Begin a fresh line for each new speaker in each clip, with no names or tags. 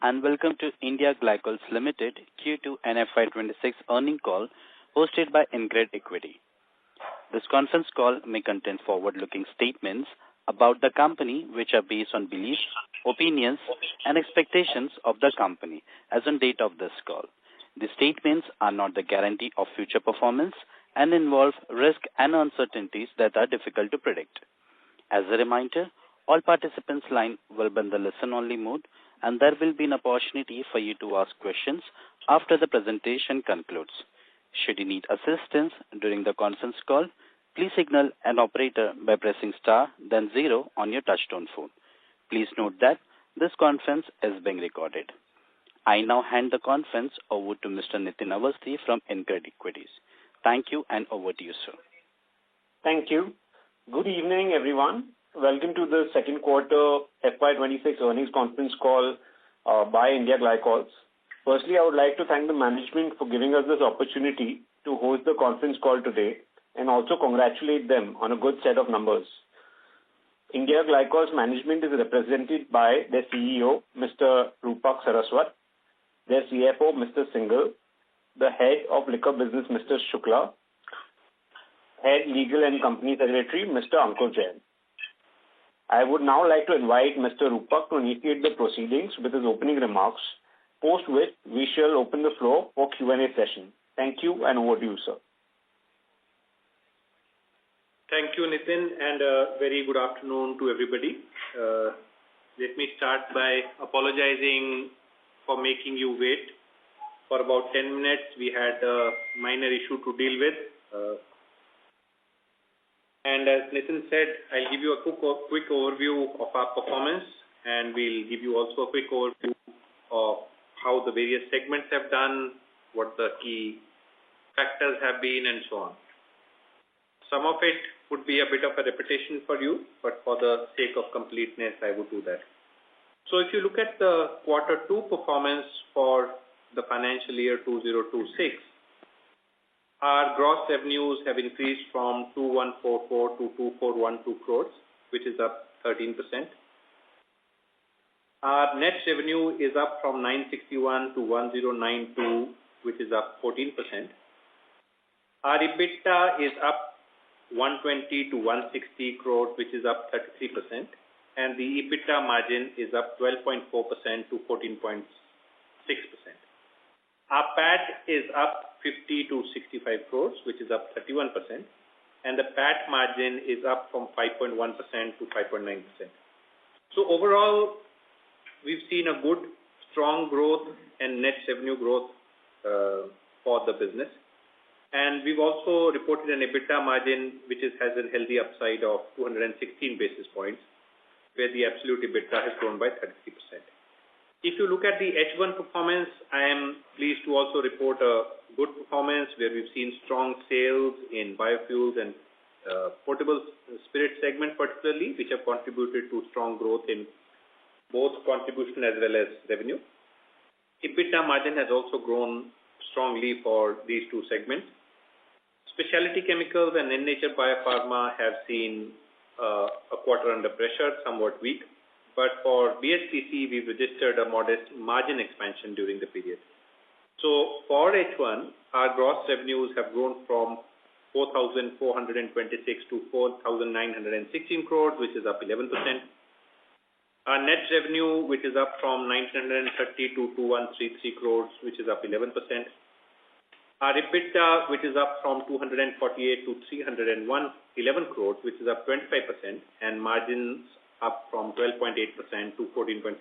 and welcome to India Glycols Limited Q2 and FY26 earnings call hosted by InCred Equity. This conference call may contain forward-looking statements about the company which are based on beliefs, opinions, and expectations of the company as on date of this call. The statements are not the guarantee of future performance and involve risk and uncertainties that are difficult to predict. As a reminder, all participants' line will be in the listen-only mode, and there will be an opportunity for you to ask questions after the presentation concludes. Should you need assistance during the conference call, please signal an operator by pressing star then 0 on your touchtone phone. Please note that this conference is being recorded. I now hand the conference over to Mr. Nitin Awasthi from InCred Equities. Thank you, and over to you, sir.
Thank you. Good evening, everyone. Welcome to the second quarter FY26 earnings conference call by India Glycols. Firstly, I would like to thank the management for giving us this opportunity to host the conference call today and also congratulate them on a good set of numbers. India Glycols management is represented by their CEO, Mr. Rupak Saraswat, their CFO, Mr. Singhal, the head of liquor business, Mr. Shukla, head legal and company secretary, Mr. Ankur Jain. I would now like to invite Mr. Rupak to initiate the proceedings with his opening remarks, post which we shall open the floor for Q&A session. Thank you, and over to you, sir.
Thank you, Nitin, and a very good afternoon to everybody. Let me start by apologizing for making you wait. For about 10 minutes, we had a minor issue to deal with. And as Nitin said, I'll give you a quick overview of our performance, and we'll give you also a quick overview of how the various segments have done, what the key factors have been, and so on. Some of it would be a bit of a repetition for you, but for the sake of completeness, I would do that. So if you look at the quarter 2 performance for the financial year 2026, our gross revenues have increased from 2144 to 2412 crores, which is up 13%. Our net revenue is up from 961 to 1092, which is up 14%. Our EBITDA is up 120 to 160 crores, which is up 33%. And the EBITDA margin is up 12.4% to 14.6%. Our PAT is up 50 to 65 crores, which is up 31%, and the PAT margin is up from 5.1% to 5.9%. So overall, we've seen a good, strong growth and net revenue growth for the business. And we've also reported an EBITDA margin which has a healthy upside of 216 basis points, where the absolute EBITDA has grown by 33%. If you look at the H1 performance, I am pleased to also report a good performance where we've seen strong sales in biofuels and portable spirit segment particularly, which have contributed to strong growth in both contribution as well as revenue. EBITDA margin has also grown strongly for these two segments. Specialty chemicals and in-nature biopharma have seen a quarter under pressure, somewhat weak. But for BSPC, we've registered a modest margin expansion during the period. So for H1, our gross revenues have grown from 4,426 to 4,916 crores, which is up 11%. Our net revenue, which is up from 930 to 2133 crores, which is up 11%. Our EBITDA, which is up from 248 to 311 crores, which is up 25%, and margins up from 12.8% to 14.6%.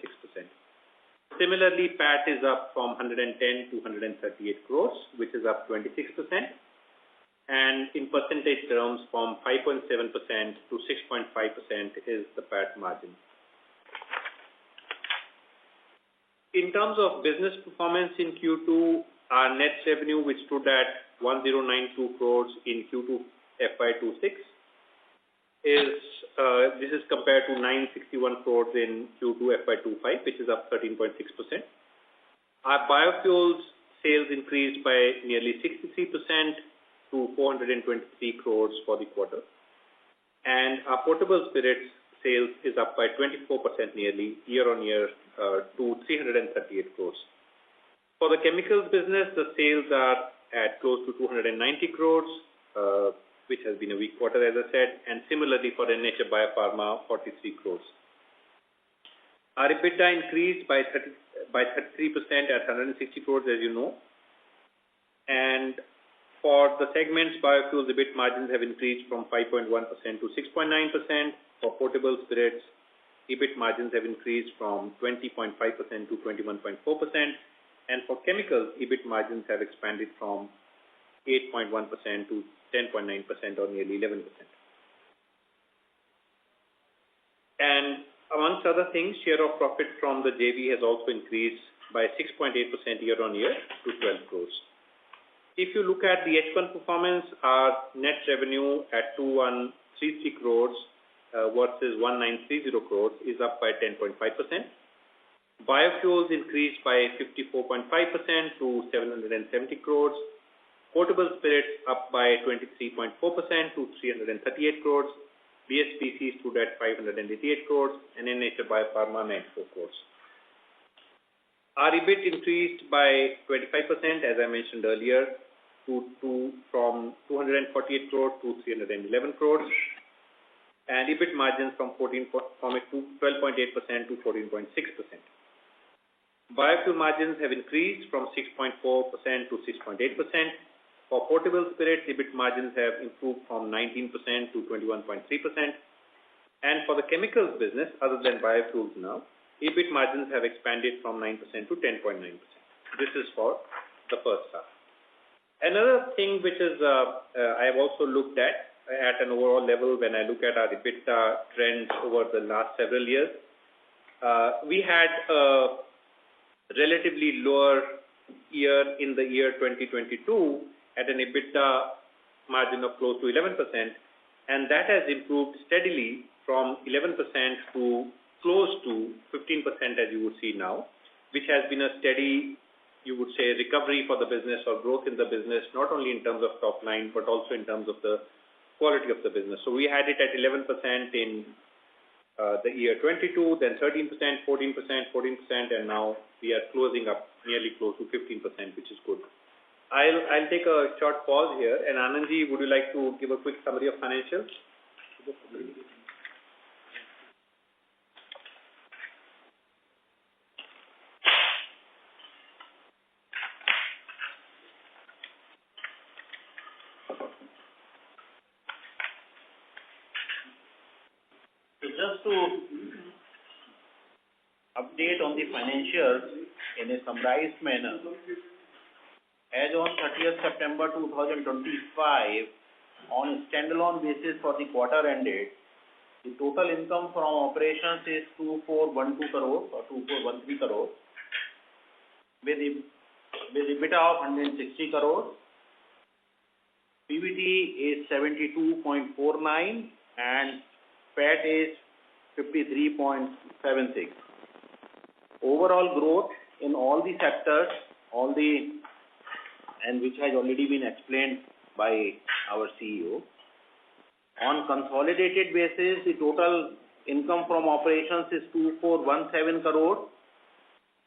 Similarly, PAT is up from 110 to 138 crores, which is up 26%, and in percentage terms, from 5.7% to 6.5% is the PAT margin. In terms of business performance in Q2, our net revenue, which stood at 1092 crores in Q2 FY26, this is compared to 961 crores in Q2 FY25, which is up 13.6%. Our biofuels sales increased by nearly 63% to 423 crores for the quarter. And our portable spirits sales is up by 24% nearly year-on-year to 338 crores. For the chemicals business, the sales are at close to 290 crores, which has been a weak quarter, as I said, and similarly for the Nature Biopharma, 43 crores. Our EBITDA increased by 33% at 160 crores, as you know. And for the segments, biofuels EBIT margins have increased from 5.1% to 6.9%. For potable spirits, EBIT margins have increased from 20.5% to 21.4%. And for chemicals, EBIT margins have expanded from 8.1% to 10.9% or nearly 11%. And amongst other things, share of profit from the JV has also increased by 6.8% year-on-year to 12 crores. If you look at the H1 performance, our net revenue at 2133 crores versus 1930 crores is up by 10.5%. Biofuels increased by 54.5% to 770 crores. Potable spirits up by 23.4% to 338 crores. BSPC stood at 588 crores and Nature Biopharma 94 crores. Our EBIT increased by 25%, as I mentioned earlier, from 248 crores to 311 crores, and EBIT margins from 12.8% to 14.6%. Biofuel margins have increased from 6.4% to 6.8%. For portable spirits, EBIT margins have improved from 19% to 21.3%. And for the chemicals business, other than biofuels now, EBIT margins have expanded from 9% to 10.9%. This is for the first half. Another thing which is I have also looked at an overall level when I look at our EBITDA trends over the last several years. We had a relatively lower year in the year 2022 at an EBITDA margin of close to 11%, and that has improved steadily from 11% to close to 15%, as you would see now, which has been a steady, you would say, recovery for the business or growth in the business, not only in terms of top line, but also in terms of the quality of the business. So we had it at 11% in the year 22, then 13%, 14%, 14%, and now we are closing up nearly close to 15%, which is good. I'll take a short pause here, and Anandji, would you like to give a quick summary of financials?
Just to update on the financials in a summarized manner, as on 30th September 2025, on a standalone basis for the quarter ended, the total income from operations is 2412 crores or 2413 crores, with EBITDA of 160 crores. PBT is 72.49 and PAT is 53.76. Overall growth in all the sectors, and which has already been explained by our CEO. On consolidated basis, the total income from operations is 2417 crores,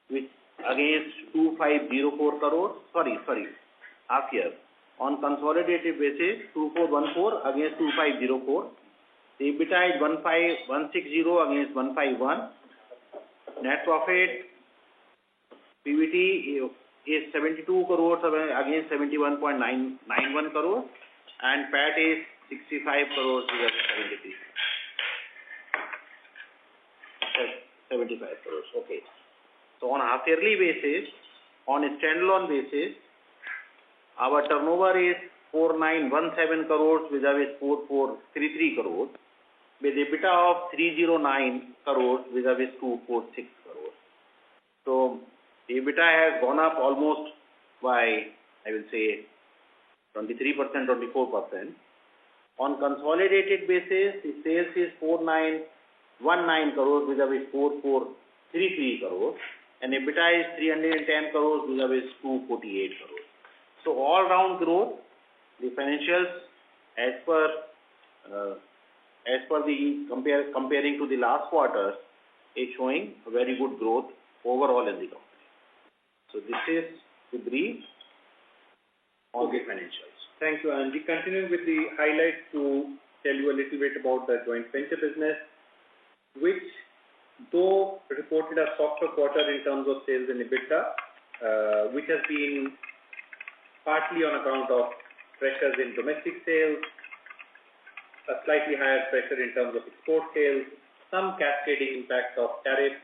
which against 2504 crores. Sorry, half year. On consolidated basis, 2414 against 2504. The EBITDA is 15160 against 151. Net profit PBT is 72 crores against 71.991 crores, and PAT is 65 crores against 75 crores. Okay. So on a half yearly basis, on a standalone basis, our turnover is 4917 crores vis-a-vis 4433 crores, with EBITDA of 309 crores vis-a-vis 246 crores. So EBITDA has gone up almost by, I will say, 23%, 24%. On consolidated basis, the sales is 4919 crores vis-a-vis 4433 crores, and EBITDA is 310 crores vis-a-vis 248 crores. So all round growth, the financials as per as per the comparing to the last quarter, is showing a very good growth overall in the company. So this is the brief on the financials.
Thank you, and we continue with the highlights to tell you a little bit about the joint venture business, which though reported a softer quarter in terms of sales and EBITDA, which has been partly on account of pressures in domestic sales, a slightly higher pressure in terms of export sales, some cascading impact of tariffs,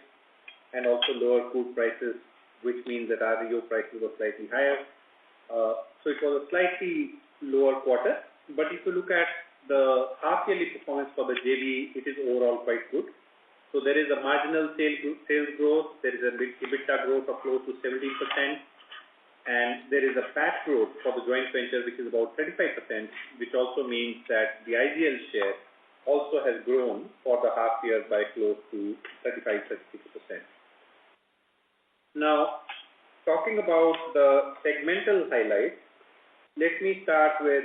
and also lower food prices, which means that REO prices were slightly higher. So it was a slightly lower quarter, but if you look at the half-yearly performance for the JV, it is overall quite good. So there is a marginal sales growth, there is a big EBITDA growth of close to 17%, and there is a PAT growth for the joint venture, which is about 35%, which also means that the IGL share also has grown for the half year by close to 35-36%. Now, talking about the segmental highlights, let me start with,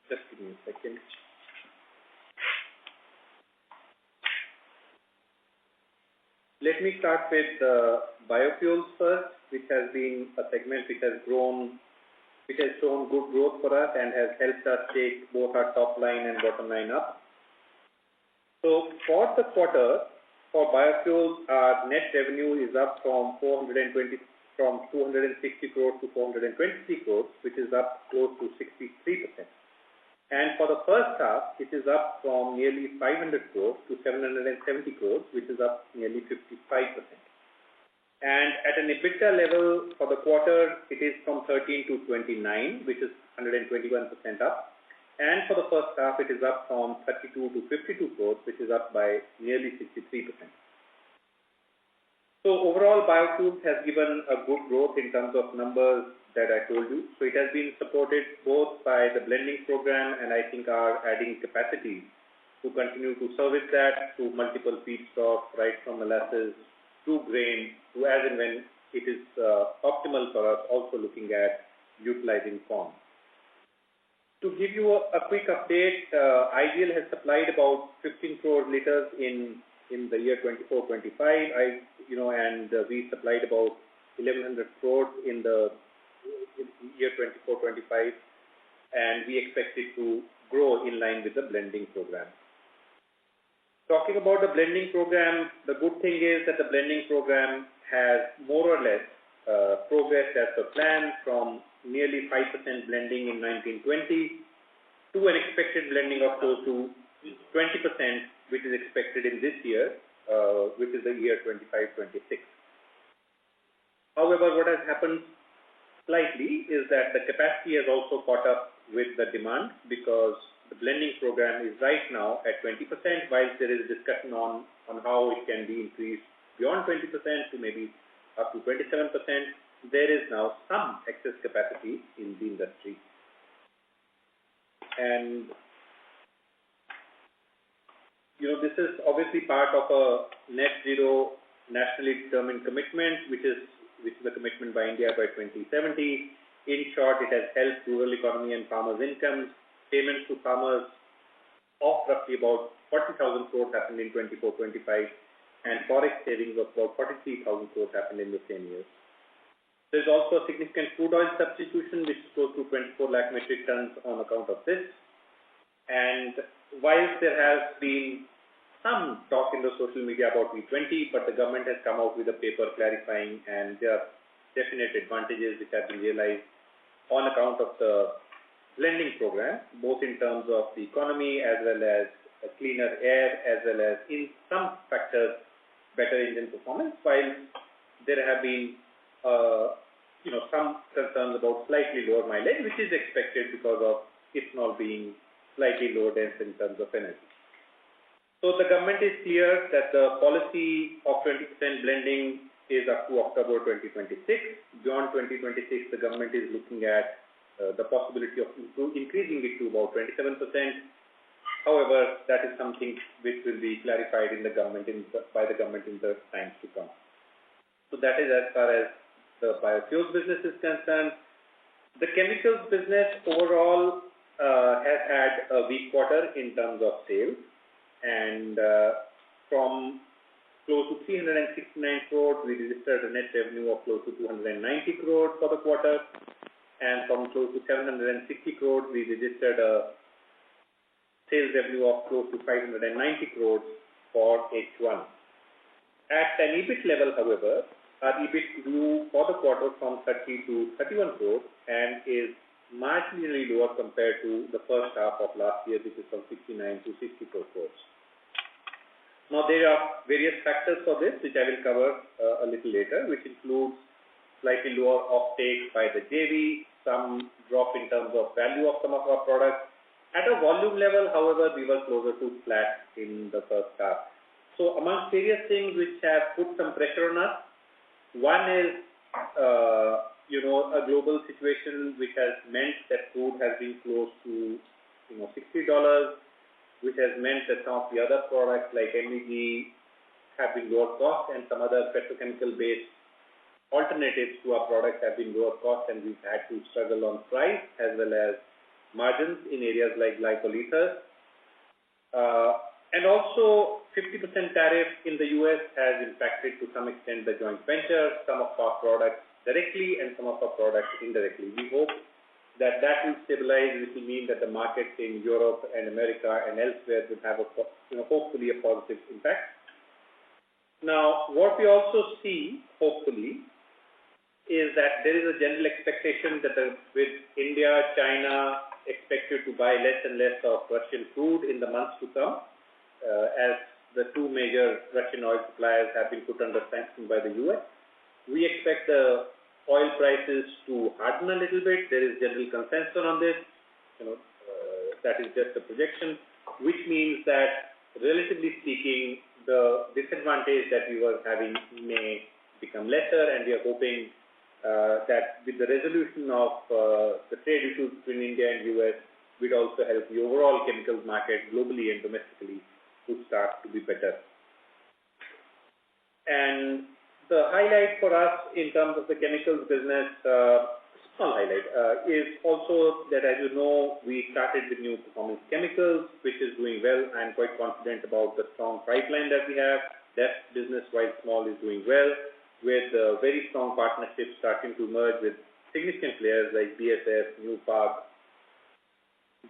just give me a second. Let me start with biofuels first, which has been a segment which has shown good growth for us and has helped us take both our top line and bottom line up. So for the quarter, for biofuels, our net revenue is up from 260 crores to 423 crores, which is up close to 63%. And for the first half, it is up from nearly 500 crores to 770 crores, which is up nearly 55%. And at an EBITDA level for the quarter, it is from 13 to 29, which is 121% up. And for the first half, it is up from 32 to 52 crores, which is up by nearly 63%. So overall, biofuels has given a good growth in terms of numbers that I told you. So it has been supported both by the blending program, and I think are adding capacity to continue to service that to multiple feedstocks, right from molasses to grain, to as and when it is optimal for us, also looking at utilizing corn. To give you a quick update, IGL has supplied about 15 crore liters in the year 24-25, and we supplied about 1,100 crores in the year 24-25, and we expect it to grow in line with the blending program. Talking about the blending program, the good thing is that the blending program has more or less progressed as per plan, from nearly 5% blending in 1920 to an expected blending of close to 20%, which is expected in this year, which is the year 25-26. However, what has happened slightly is that the capacity has also caught up with the demand, because the blending program is right now at 20%, whilst there is discussion on how it can be increased beyond 20% to maybe up to 27%. There is now some excess capacity in the industry. And this is obviously part of a net zero nationally determined commitment, which is a commitment by India by 2070. In short, it has helped rural economy and farmers' incomes. Payments to farmers of roughly about 40,000 crores happened in 24-25, and forex savings of about 43,000 crores happened in the same year. There is also a significant crude oil substitution, which is close to 24 lakh metric tons on account of this. And whilst there has been some talk in the social media about V20, but the government has come out with a paper clarifying, and there are definite advantages which have been realized on account of the blending program, both in terms of the economy as well as a cleaner air, as well as in some factors better engine performance, while there have been some concerns about slightly lower mileage, which is expected because of ethanol being slightly lower dense in terms of energy. So the government is clear that the policy of 20% blending is up to October 2026. Beyond 2026, the government is looking at the possibility of increasing it to about 27%. However, that is something which will be clarified by the government in the times to come. So that is as far as the biofuels business is concerned. The chemicals business overall, has had a weak quarter in terms of sales, and from close to 369 crores, we registered a net revenue of close to 290 crores for the quarter, and from close to 760 crores, we registered a sales revenue of close to 590 crores for H1. At an EBIT level, however, our EBIT grew for the quarter from 30 to 31 crores and is marginally lower compared to the first half of last year, which is from 69 to 64 crores. Now, there are various factors for this, which I will cover a little later, which includes slightly lower offtake by the JV, some drop in terms of value of some of our products. At a volume level, however, we were closer to flat in the first half. So, amongst various things which have put some pressure on us, one is, a global situation which has meant that crude has been close to, $60, which has meant that some of the other products like MEG have been lower cost, and some other petrochemical-based alternatives to our products have been lower cost, and we've had to struggle on price as well as margins in areas like glycol ethers. And also, 50% tariff in the US has impacted to some extent the joint venture, some of our products directly and some of our products indirectly. We hope that will stabilize, which will mean that the markets in Europe and America and elsewhere will have hopefully a positive impact. Now, what we also see, hopefully, is that there is a general expectation that with India, China expected to buy less and less of Russian crude in the months to come, as the two major Russian oil suppliers have been put under sanction by the US. We expect the oil prices to harden a little bit. There is general consensus on this. That is just a projection, which means that, relatively speaking, the disadvantage that we were having may become lesser, and we are hoping that with the resolution of the trade issues between India and US, will also help the overall chemicals market globally and domestically to start to be better. And the highlight for us in terms of the chemicals business, small highlight, is also that, as you know, we started with new performance chemicals, which is doing well. I'm quite confident about the strong pipeline that we have. That business, while small, is doing well, with very strong partnerships starting to merge with significant players like BASF, Newpark,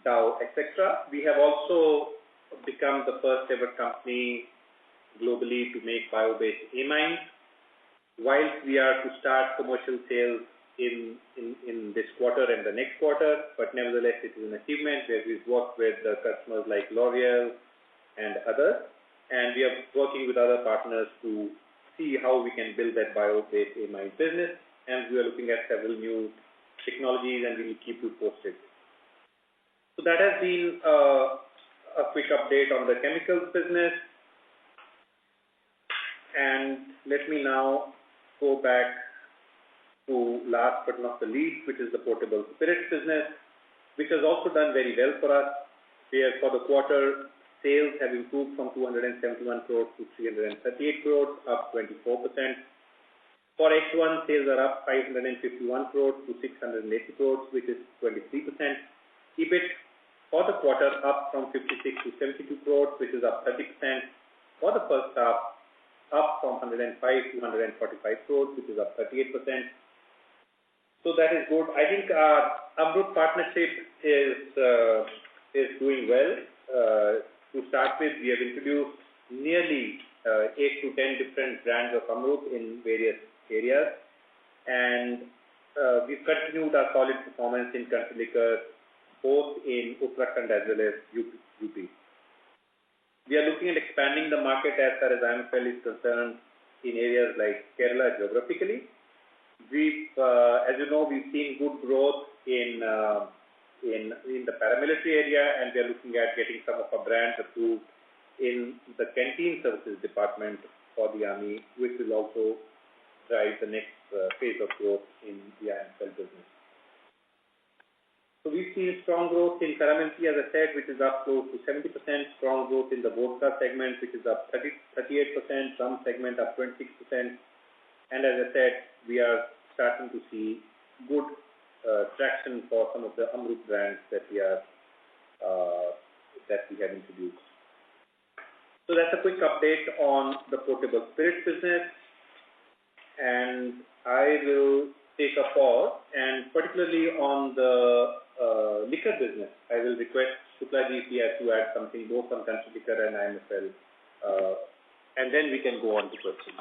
Dow, etc. We have also become the first ever company globally to make bio-based amines. Whilst we are to start commercial sales in this quarter and the next quarter, but nevertheless it is an achievement where we've worked with customers like L'Oreal and others, and we are working with other partners to see how we can build that bio-based amine business, and we are looking at several new technologies, and we will keep you posted. So that has been a quick update on the chemicals business, and let me now go back to last but not the least, which is the portable spirits business, which has also done very well for us. Where for the quarter, sales have improved from 271 crores to 338 crores, up 24%. For H1, sales are up 551 crores to 680 crores, which is 23%. EBIT for the quarter up from 56 to 72 crores, which is up 30%. For the first half, up from 105 to 145 crores, which is up 38%. So that is good. I think our Amrut partnership is doing well. To start with, we have introduced nearly 8 to 10 different brands of Amrut in various areas, and we've continued our solid performance in country liquor, both in Uttarakhand as well as UP. We are looking at expanding the market as far as IMFL is concerned in areas like Kerala geographically. As you know, we've seen good growth in the paramilitary area, and we are looking at getting some of our brands approved in the canteen services department for the army, which will also drive the next phase of growth in the IMFL business. So we've seen strong growth in caramelty, as I said, which is up close to 70%, strong growth in the vodka segment, which is up 38%, rum segment up 26%, and as I said, we are starting to see good traction for some of the Amrut brands that we are that we had introduced. So that's a quick update on the portable spirits business, and I will take a pause, and particularly on the liquor business, I will request Shuklaji if he has to add something both on country liquor and IMFL, and then we can go on to questions.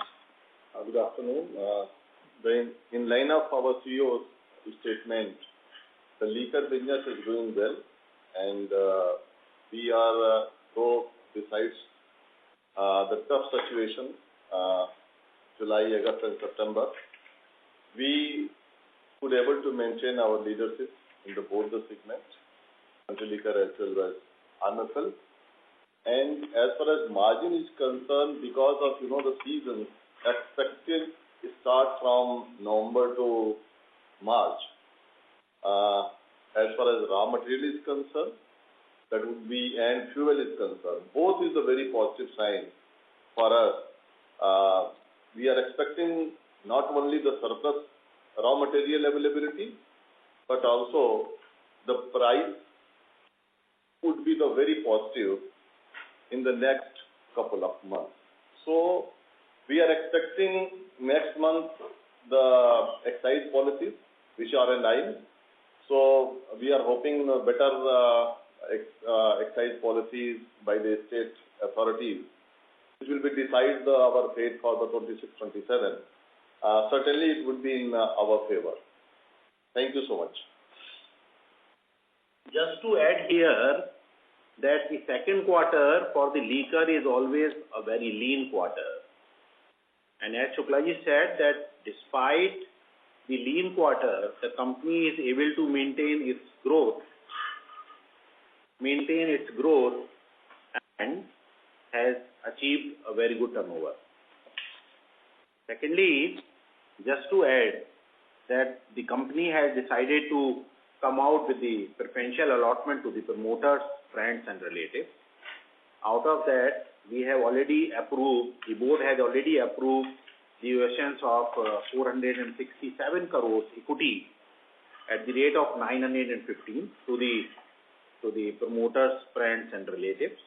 Good afternoon. In line of our CEO's statement, the liquor business is doing well, and we are, besides the tough situation, July, August and September, we could able to maintain our leadership in both the segments, country liquor as well as IMFL. And as far as margin is concerned, because of the season expected start from November to March, as far as raw material is concerned, that would be, and fuel is concerned, both is a very positive sign for us. We are expecting not only the surplus raw material availability, but also the price would be the very positive in the next couple of months. So we are expecting next month the excise policies which are in line. So we are hoping better excise policies by the state authorities, which will be decide our fate for the 26-27. Certainly it would be in our favor. Thank you so much.
Just to add here that the second quarter for the liquor is always a very lean quarter. And as Shuklaji said, that despite the lean quarter, the company is able to maintain its growth and has achieved a very good turnover. Secondly, just to add that the company has decided to come out with the preferential allotment to the promoters, friends and relatives. Out of that, we have already approved, the board has already approved the issuance of 467 crores equity at the rate of 915 to the promoters, friends and relatives.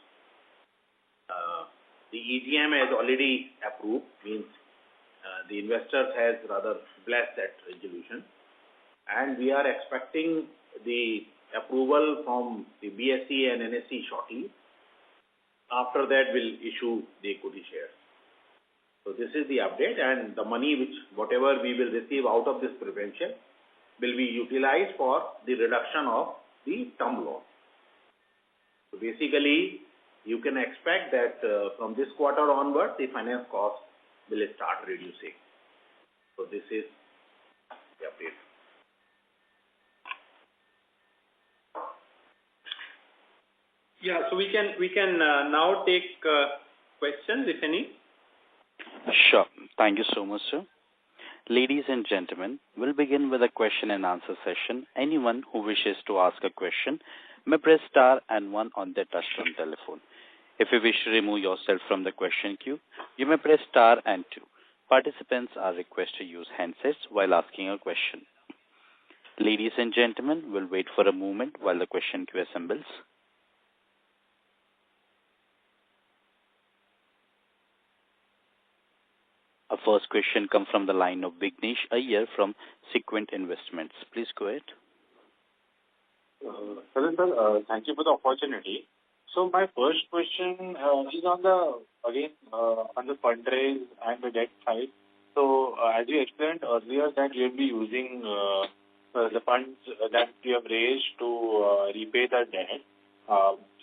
The EGM has already approved, means the investors has rather blessed that resolution, and we are expecting the approval from the BSE and NSE shortly. After that, we'll issue the equity shares. So this is the update, and the money whatever we will receive out of this preferential will be utilized for the reduction of the term loan. So basically, you can expect that from this quarter onward, the finance cost will start reducing. So this is the update.
Yeah, so we can now take questions, if any.
Sure. Thank you so much, sir. Ladies and gentlemen, we'll begin with a question and answer session. Anyone who wishes to ask a question may press star and 1 on their touchtone telephone. If you wish to remove yourself from the question queue, you may press star and 2. Participants are requested to use handsets while asking a question. Ladies and gentlemen, we'll wait for a moment while the question queue assembles. Our first question comes from the line of Vignesh Iyer from Sequent Investments. Please go ahead.
Hello, sir. Thank you for the opportunity. So my first question is on the fundraise and the debt side. So as you explained earlier that you will be using the funds that you have raised to repay the debt.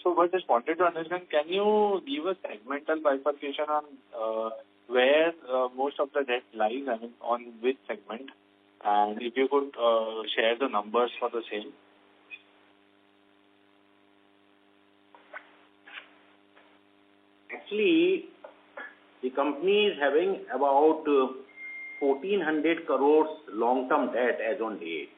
So I just wanted to understand, can you give a segmental bifurcation on where most of the debt lies, I mean on which segment, and if you could share the numbers for the same?
Actually, the company is having about 1,400 crores long-term debt as on date.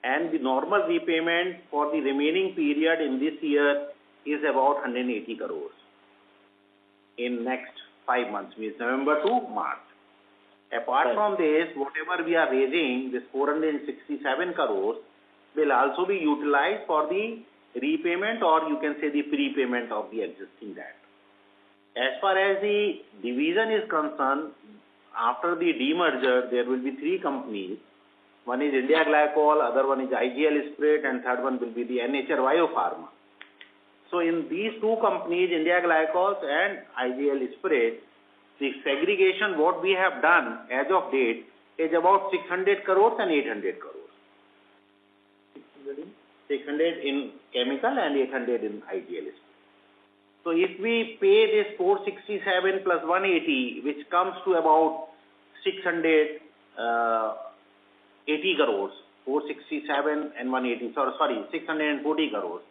And the normal repayment for the remaining period in this year is about 180 crores in next 5 months, means November to March. Apart from this, whatever we are raising, this 467 crores, will also be utilized for the repayment, or you can say the prepayment of the existing debt. As far as the division is concerned, after the demerger, there will be three companies. One is India Glycol, other one is IGL Spirit, and third one will be the NHR Biopharma. So in these two companies, India Glycols and IGL Spirit, the segregation what we have done as of date is about 600 crores and 800 crores. 600 in chemical and 800 in IGL Spirit. So if we pay this 467 plus 180, which comes to about 680 crores, 467 and 180, sorry, 640 crores.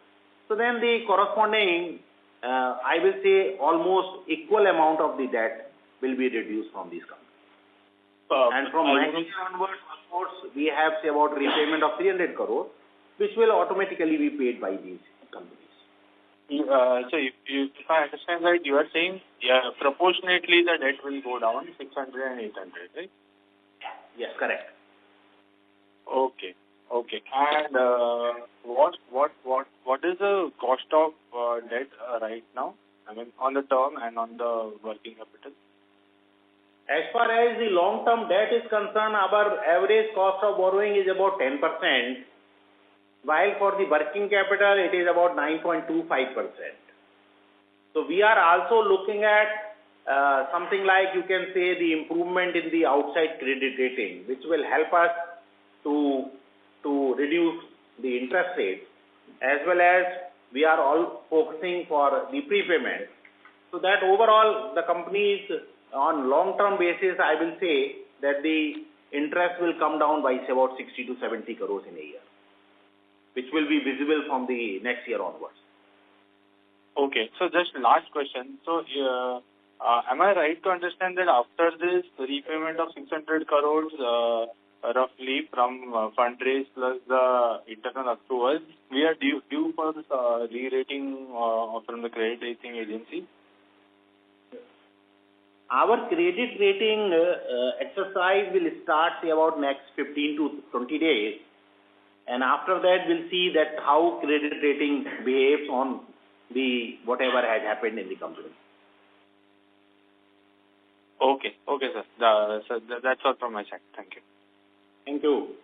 So then the corresponding, I will say almost equal amount of the debt will be reduced from these companies. And from next year onwards, of course, we have say about repayment of 300 crores, which will automatically be paid by these companies.
So if I understand right, you are saying proportionately the debt will go down 600 and 800, right?
Yes, correct.
Okay. And what is the cost of debt right now? I mean, on the term and on the working capital.
As far as the long-term debt is concerned, our average cost of borrowing is about 10%, while for the working capital, it is about 9.25%. So we are also looking at something like, you can say, the improvement in the outside credit rating, which will help us to reduce the interest rate, as well as we are all focusing for the prepayment. So that overall, the companies on long-term basis, I will say that the interest will come down by say about 60 to 70 crores in a year, which will be visible from the next year onwards.
Okay, so just last question. So, am I right to understand that after this repayment of 600 crores, roughly from fundraise plus the internal accruals, we are due for this re-rating from the credit rating agency?
Our credit rating exercise will start say about next 15 to 20 days. And after that, we'll see that how credit rating behaves on the whatever has happened in the company.
Okay, sir. So that's all from my side. Thank you.
Thank you.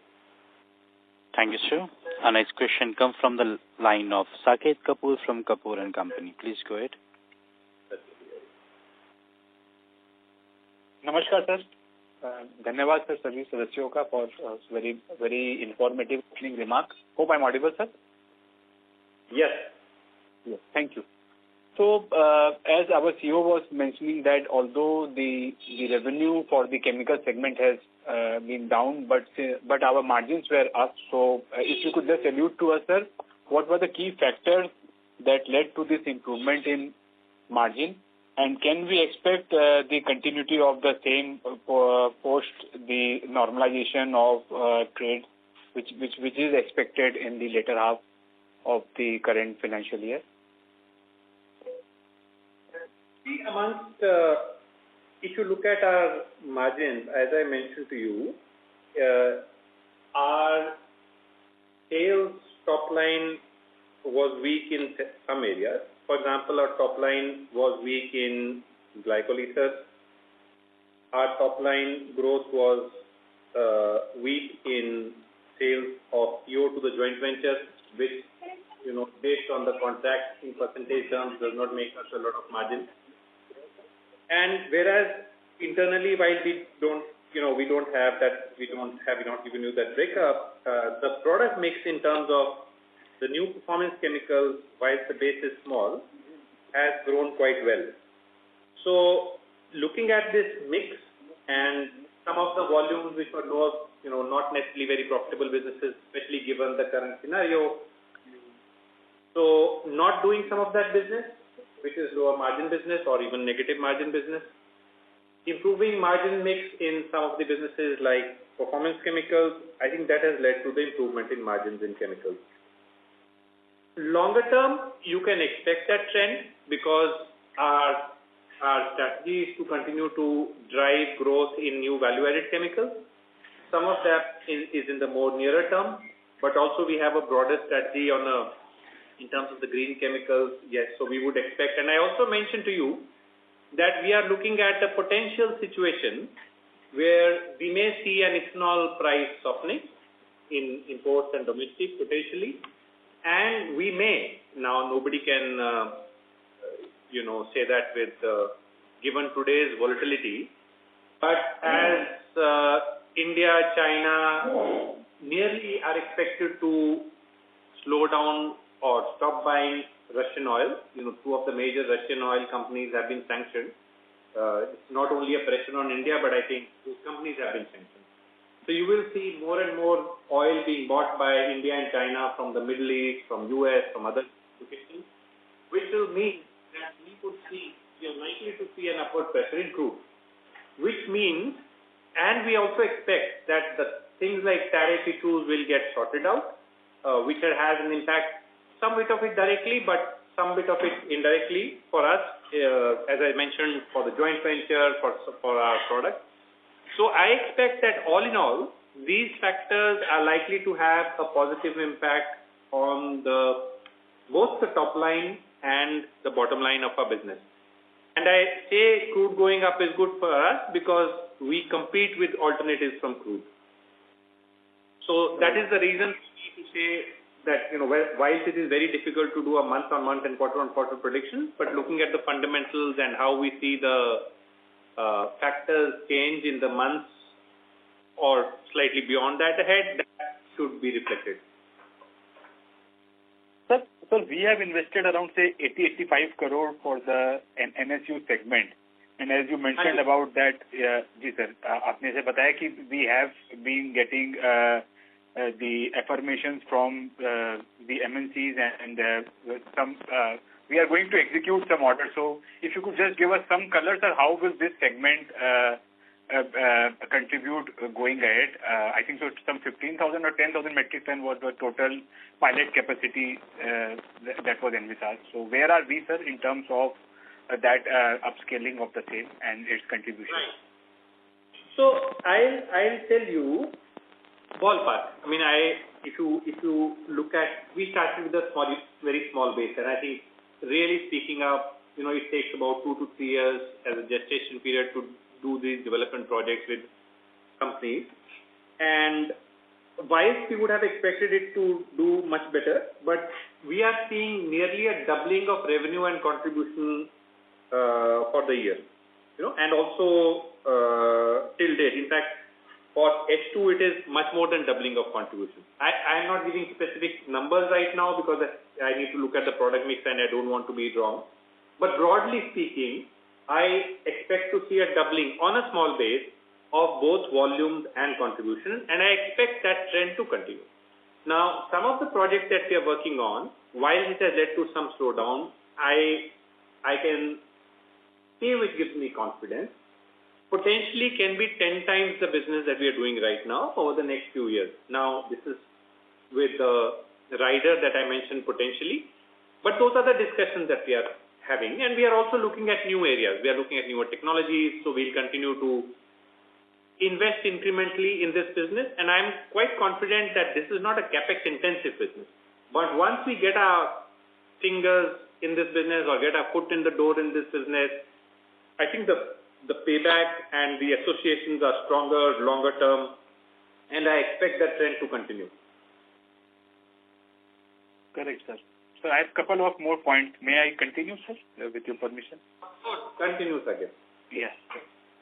Thank you, sir. Our next question comes from the line of Saket Kapoor from Kapoor and Company. Please go ahead.
नमस्कार sir, धन्यवाद sir सभी सदस्यों का for very informative opening remark. Hope I'm audible, sir.
Yes.
Thank you. So as our CEO was mentioning that although the revenue for the chemical segment has been down, but our margins were up. So if you could just allude to us, sir, what were the key factors that led to this improvement in margin? And can we expect the continuity of the same post the normalization of trade, which is expected in the later half of the current financial year?
See, amongst, if you look at our margins, as I mentioned to you, our sales top line was weak in some areas. For example, our top line was weak in glycol ethers. Our top line growth was weak in sales of EO to the joint ventures, which, based on the contract in percentage terms, does not make us a lot of margin. And whereas internally, while we don't given you that breakup, the product mix in terms of the new performance chemicals, while the base is small, has grown quite well. So, looking at this mix and some of the volumes which were low, not necessarily very profitable businesses, especially given the current scenario. So, not doing some of that business, which is lower margin business or even negative margin business. Improving margin mix in some of the businesses like performance chemicals, I think that has led to the improvement in margins in chemicals. Longer term, you can expect that trend because our strategy is to continue to drive growth in new value-added chemicals. Some of that is in the more nearer term, but also we have a broader strategy in terms of the green chemicals. Yes, so we would expect, and I also mentioned to you that we are looking at a potential situation where we may see an ethanol price softening in imports and domestic potentially, and we may, now nobody can say that with given today's volatility, but as India, China nearly are expected to slow down or stop buying Russian oil. Two of the major Russian oil companies have been sanctioned. It's not only a pressure on India, but I think those companies have been sanctioned. So you will see more and more oil being bought by India and China from the Middle East, from US, from other locations, which will mean that we are likely to see an upward pressure in crude, which means, and we also expect that the things like tariff issues will get sorted out, which has an impact, some bit of it directly, but some bit of it indirectly for us, as I mentioned, for the joint venture, for our product. So I expect that all in all, these factors are likely to have a positive impact on both the top line and the bottom line of our business. And I say crude going up is good for us because we compete with alternatives from crude. So that is the reason to say that, whilst it is very difficult to do a month-on-month and quarter-on-quarter prediction, but looking at the fundamentals and how we see the factors change in the months or slightly beyond that ahead, that should be reflected.
Sir, we have invested around, say, 80-85 crore for the NSU segment. And as you mentioned about that, ji sir, आपने से बताया कि we have been getting the affirmations from the MNCs and some we are going to execute some orders. So if you could just give us some color, sir, how will this segment contribute going ahead? I think so some 15,000 or 10,000 metric ton was the total pilot capacity that was envisaged. So where are we, sir, in terms of that upscaling of the same and its contribution?
Right. So I'll tell you ballpark. I mean, if you look at, we started with a very small base, and I think really speaking up, it takes about 2 to 3 years as a gestation period to do these development projects with companies. And whilst we would have expected it to do much better, but we are seeing nearly a doubling of revenue and contribution for the year, and also till date. In fact, for H2, it is much more than doubling of contribution. I am not giving specific numbers right now because I need to look at the product mix and I don't want to be wrong. But broadly speaking, I expect to see a doubling on a small base of both volumes and contribution, and I expect that trend to continue. Now, some of the projects that we are working on, while it has led to some slowdown, I can say, which gives me confidence, potentially can be 10 times the business that we are doing right now over the next few years. Now, this is with the rider that I mentioned potentially, but those are the discussions that we are having, and we are also looking at new areas. We are looking at newer technologies, so we'll continue to invest incrementally in this business, and I'm quite confident that this is not a capex intensive business. But once we get our fingers in this business or get our foot in the door in this business, I think the payback and the associations are stronger, longer term, and I expect that trend to continue.
Correct, sir. So I have a couple of more points. May I continue, sir, with your permission?
Of course, continue, Sagar.
Yes.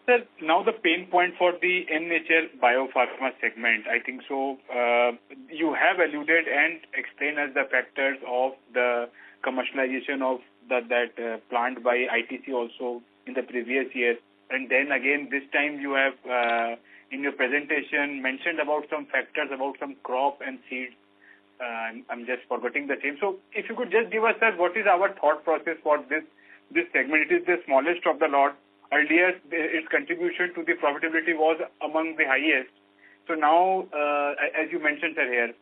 Sir, now the pain point for the N-Nature Biopharma segment, I think so, you have alluded and explained as the factors of the commercialization of that plant by ITC also in the previous year. And then again, this time you have, in your presentation, mentioned about some factors about some crop and seeds. I'm just forgetting the same. So if you could just give us, sir, what is our thought process for this segment? It is the smallest of the lot. Earlier, its contribution to the profitability was among the highest. So now, as you mentioned, sir, here,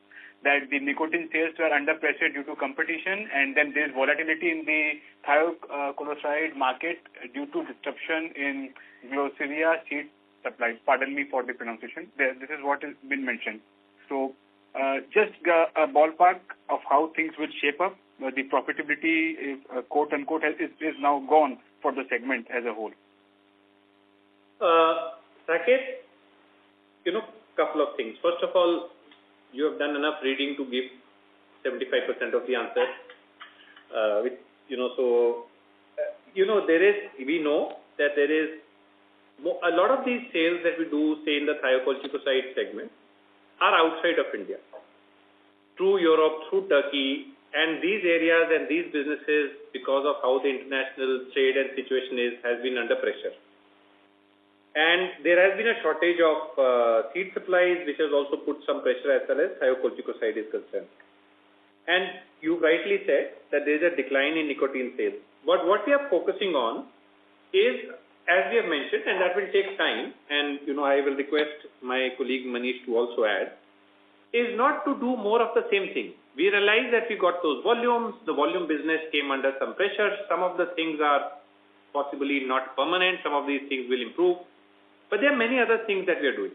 that the nicotine sales were under pressure due to competition, and then there is volatility in the thiochloride market due to disruption in Gloceria seed supply. Pardon me for the pronunciation. This is what has been mentioned. So Just a ballpark of how things will shape up. The profitability, quote unquote, is now gone for the segment as a whole.
Saket, couple of things. First of all, you have done enough reading to give 75% of the answer. We know that there is a lot of these sales that we do, say in the thiocolchicoside segment, are outside of India, through Europe, through Turkey, and these areas and these businesses, because of how the international trade and situation is, has been under pressure. And there has been a shortage of seed supplies, which has also put some pressure as far as thiocolchicoside is concerned. And you rightly said that there is a decline in nicotine sales. But what we are focusing on is, as we have mentioned, and that will take time, and I will request my colleague Manish to also add, is not to do more of the same thing. We realize that we got those volumes, the volume business came under some pressure, some of the things are possibly not permanent, some of these things will improve, but there are many other things that we are doing.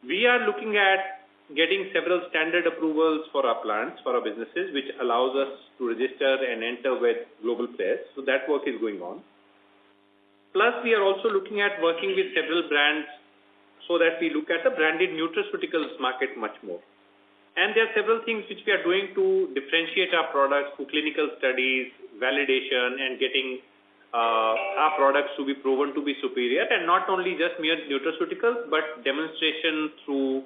We are looking at getting several standard approvals for our plants, for our businesses, which allows us to register and enter with global players, so that work is going on. Plus, we are also looking at working with several brands so that we look at the branded nutraceuticals market much more. And there are several things which we are doing to differentiate our products through clinical studies, validation, and getting our products to be proven to be superior, and not only just mere nutraceuticals, but demonstration through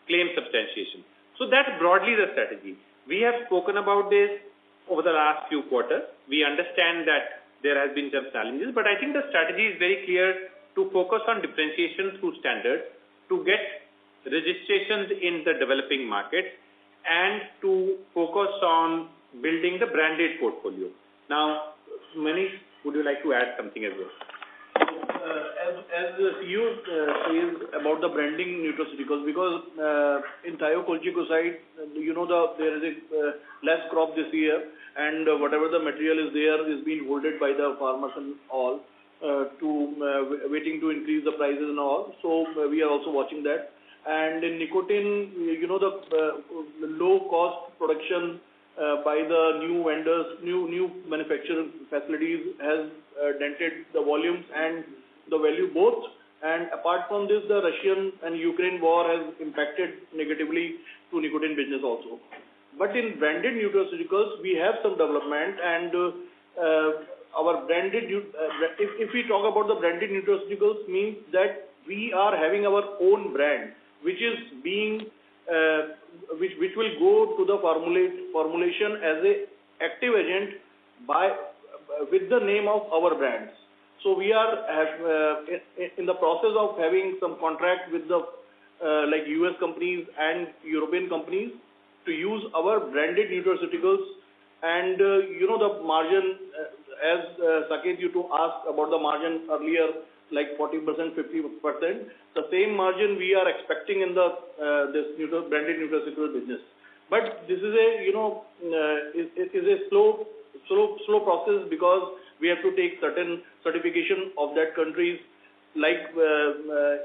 claim substantiation. So that's broadly the strategy. We have spoken about this over the last few quarters. We understand that there has been some challenges, but I think the strategy is very clear to focus on differentiation through standards, to get registrations in the developing markets, and to focus on building the branded portfolio. Now, Manish, would you like to add something as well?
As the CEO says about the branding nutraceuticals, because in thiocolchicoside, there is a less crop this year, and whatever the material is there is being holded by the farmers and all, waiting to increase the prices and all. So we are also watching that. And in nicotine, the low cost production by the new vendors, new manufacturing facilities has dented the volumes and the value both. And apart from this, the Russian and Ukraine war has impacted negatively to nicotine business also. But in branded nutraceuticals, we have some development, and our branded, if we talk about the branded nutraceuticals, means that we are having our own brand, which is being which will go to the formulation as a active agent with the name of our brands. So we are in the process of having some contract with the like US companies and European companies to use our branded nutraceuticals, and the margin, as Saket you to ask about the margin earlier, like 40%, 50%. The same margin we are expecting in the this branded nutraceutical business. But this is a slow process, because we have to take certain certification of that countries. Like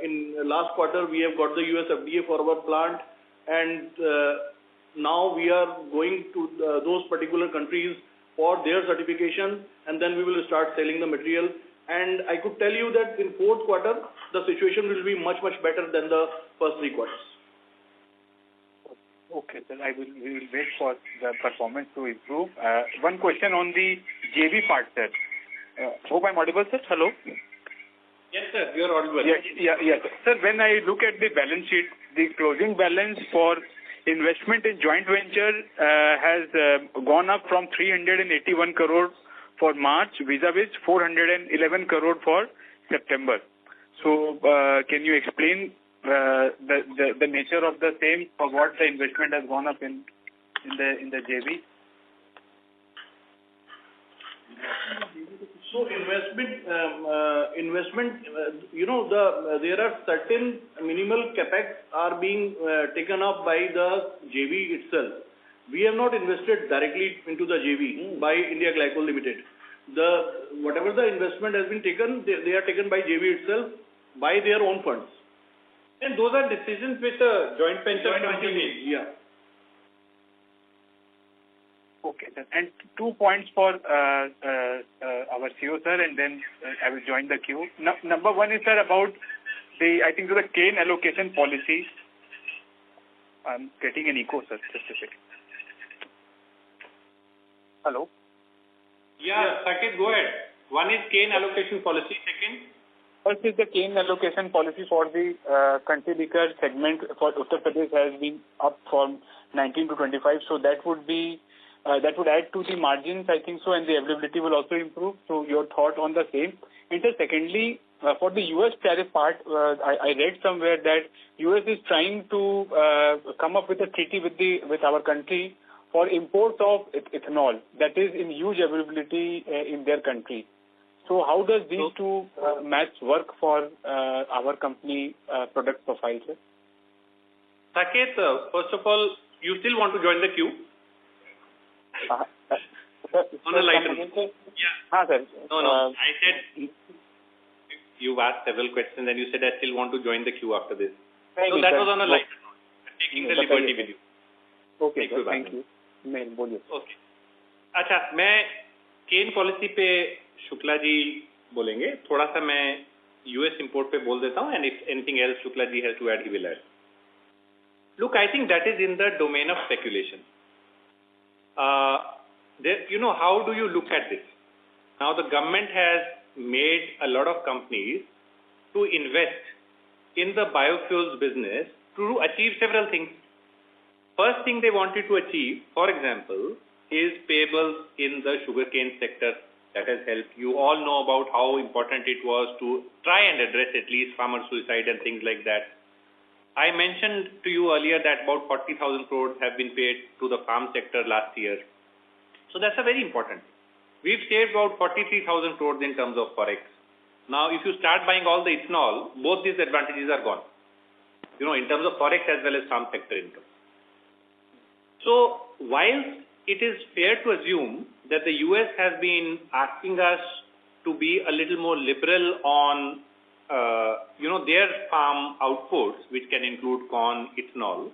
in last quarter, we have got the US FDA for our plant, and now we are going to those particular countries for their certification, and then we will start selling the material. And I could tell you that in fourth quarter, the situation will be much, much better than the first 3 quarters.
Okay, sir. We will wait for the performance to improve. One question on the JV part, sir. Hope I'm audible, sir. Hello?
Yes, sir. You are audible.
Yes. Sir, when I look at the balance sheet, the closing balance for investment in joint venture has gone up from 381 crore for March vis-a-vis 411 crore for September. So can you explain the nature of the same, for what the investment has gone up in the JV?
So investment, there are certain minimal capex are being taken up by the JV itself. We have not invested directly into the JV by India Glycols Limited. Whatever the investment has been taken, they are taken by JV itself by their own funds.
And those are decisions which the joint venture company makes.
Yeah.
Okay, sir. And 2 points for our CEO, sir, and then I will join the queue. Number one is, sir, about the cane allocation policy. I'm getting an echo, sir. Just a second. Hello?
Yeah, Saket, go ahead. One is cane allocation policy. Second?
First is the cane allocation policy for the country liquor segment for Uttar Pradesh has been up from 19 to 25. So that would be that would add to the margins, I think so, and the availability will also improve. So your thought on the same. And so secondly, for the U.S. tariff part, I read somewhere that U.S. is trying to come up with a treaty with our country for imports of ethanol that is in huge availability in their country. So how does these two match work for our company product profile, sir?
Saket, first of all, you still want to join the queue? On a lighter note. Yeah.
Sir.
No. I said you asked several questions and you said I still want to join the queue after this. So that was on a lighter note. I'm taking the liberty with you.
Okay, sir. Thank you.
Okay अच्छा, मैं केन policy पे शुक्ला जी बोलेंगे. थोड़ा सा मैं US import पे बोल देता हूँ, and if anything else Shukla ji has to add, he will add. Look, I think that is in the domain of speculation. How do you look at this? Now, the government has made a lot of companies to invest in the biofuels business to achieve several things. First thing they wanted to achieve, for example, is payables in the sugarcane sector. That has helped. You all know about how important it was to try and address at least farmer suicide and things like that. I mentioned to you earlier that about 40,000 crores have been paid to the farm sector last year. So that's a very important. We've saved about 43,000 crores in terms of forex. Now, if you start buying all the ethanol, both these advantages are gone. In terms of forex as well as farm sector income. So, while it is fair to assume that the US has been asking us to be a little more liberal on, their farm outputs, which can include corn, ethanol,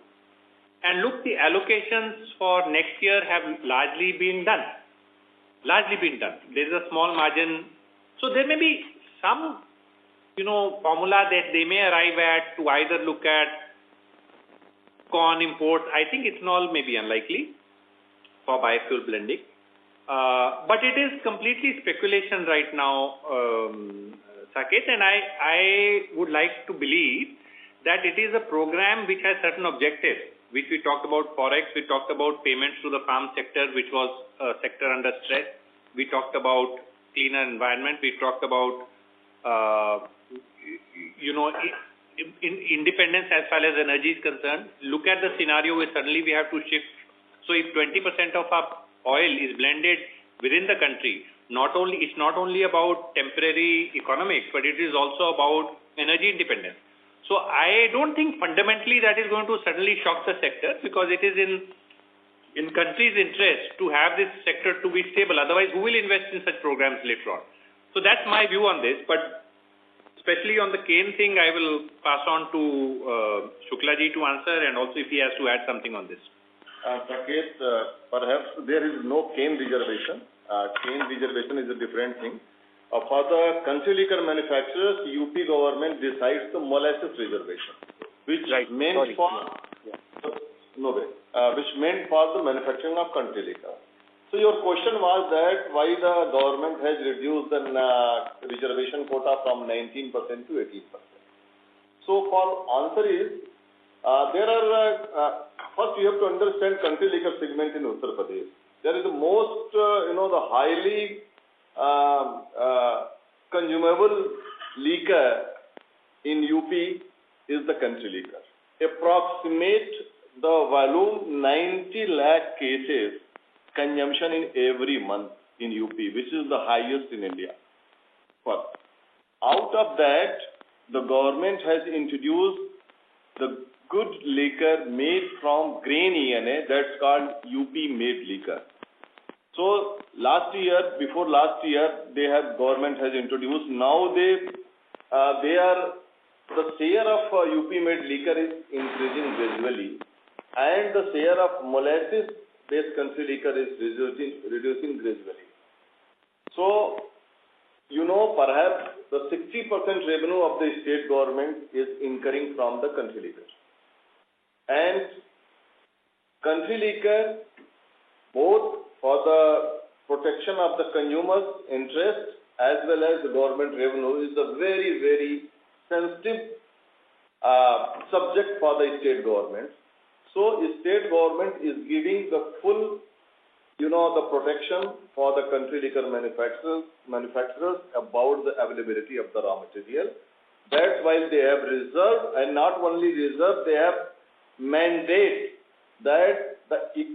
and look, the allocations for next year have largely been done. There is a small margin. So, there may be some, formula that they may arrive at to either look at corn imports. I think ethanol may be unlikely for biofuel blending. But it is completely speculation right now, Saket, and I would like to believe that it is a program which has certain objectives, which we talked about forex, we talked about payments to the farm sector, which was a sector under stress. We talked about cleaner environment. We talked about, independence as far as energy is concerned. Look at the scenario where suddenly we have to shift. So if 20% of our oil is blended within the country, it's not only about temporary economics, but it is also about energy independence. So I don't think fundamentally that is going to suddenly shock the sector, because it is in country's interest to have this sector to be stable. Otherwise, who will invest in such programs later on? So that's my view on this. But especially on the cane thing, I will pass on to Shukla ji to answer, and also if he has to add something on this.
Saket, perhaps there is no cane reservation. Cane reservation is a different thing. For the country liquor manufacturers, UP government decides the molasses reservation, which meant for the manufacturing of country liquor. So your question was that why the government has reduced the reservation quota from 19% to 18%. So for answer is, there are, first you have to understand country liquor segment in Uttar Pradesh. There is the most, the highly consumable liquor in UP is the country liquor. Approximate the volume 90 lakh cases consumption in every month in UP, which is the highest in India. But out of that, the government has introduced the good liquor made from grain ENA, that's called UP made liquor. So before last year, government has introduced. Now they are the share of UP made liquor is increasing gradually, and the share of molasses-based country liquor is reducing gradually. So, perhaps the 60% revenue of the state government is incurring from the country liquor. And country liquor, both for the protection of the consumer's interest as well as the government revenue, is a very, very sensitive subject for the state government. So, state government is giving the full, the protection for the country liquor manufacturers about the availability of the raw material. That's why they have reserved, and not only reserved, they have mandate that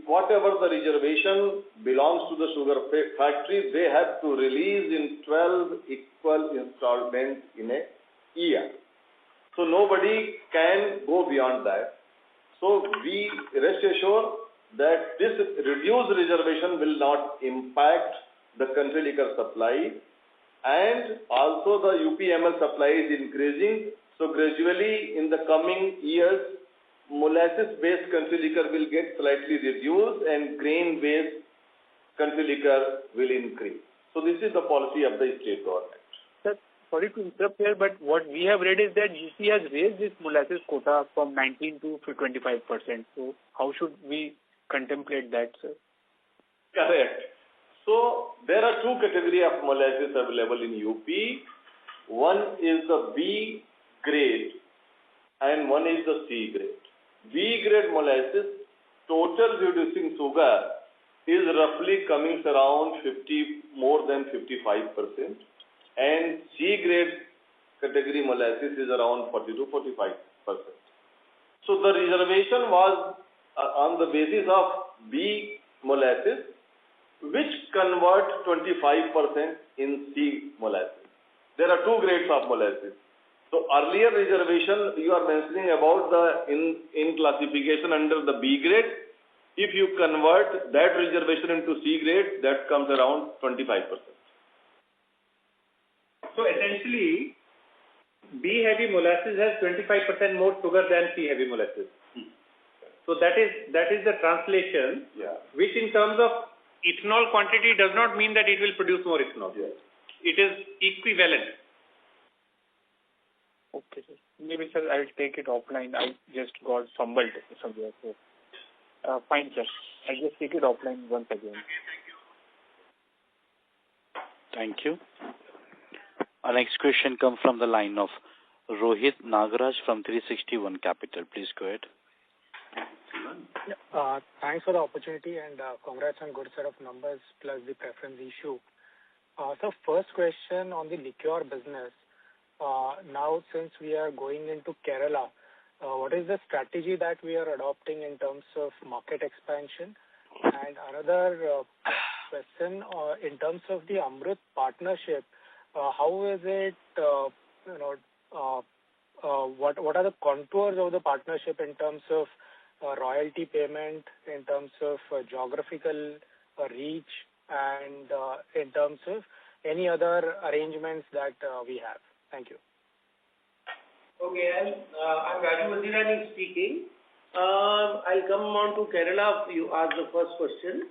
whatever the reservation belongs to the sugar factory, they have to release in 12 equal installments in a year. So nobody can go beyond that. So we rest assured that this reduced reservation will not impact the country liquor supply, and also the UPML supply is increasing. So gradually in the coming years, molasses-based country liquor will get slightly reduced and grain-based country liquor will increase. So this is the policy of the state government.
Sir, sorry to interrupt here, but what we have read is that UP has raised this molasses quota from 19 to 25%. So how should we contemplate that, sir?
Correct. So there are two categories of molasses available in UP. One is the B grade and one is the C grade. B grade molasses, total reducing sugar is roughly coming around more than 55%, and C grade category molasses is around 40 to 45%. So the reservation was on the basis of B molasses, which convert 25% in C molasses. There are two grades of molasses. So earlier reservation you are mentioning about the in classification under the B grade. If you convert that reservation into C grade, that comes around 25%.
So essentially, B heavy molasses has 25% more sugar than C heavy molasses. So that is the translation, which in terms of ethanol quantity does not mean that it will produce more ethanol.
Yes.
It is equivalent.
Okay, sir. Maybe, sir, I'll take it offline. I just got fumbled somewhere. So, fine, sir. I'll just take it offline once again.
Thank you. Our next question comes from the line of Rohit Nagaraj from 360 ONE Capital. Please go ahead.
Thanks for the opportunity and congrats on good set of numbers plus the preference issue. So first question on the liquor business. Now since we are going into Kerala, what is the strategy that we are adopting in terms of market expansion? And another question in terms of the Amrut partnership, how is it, what are the contours of the partnership in terms of royalty payment, in terms of geographical reach, and in terms of any other arrangements that we have? Thank you.
Okay, I'm Raju Vazirani speaking. I'll come on to Kerala. You asked the first question.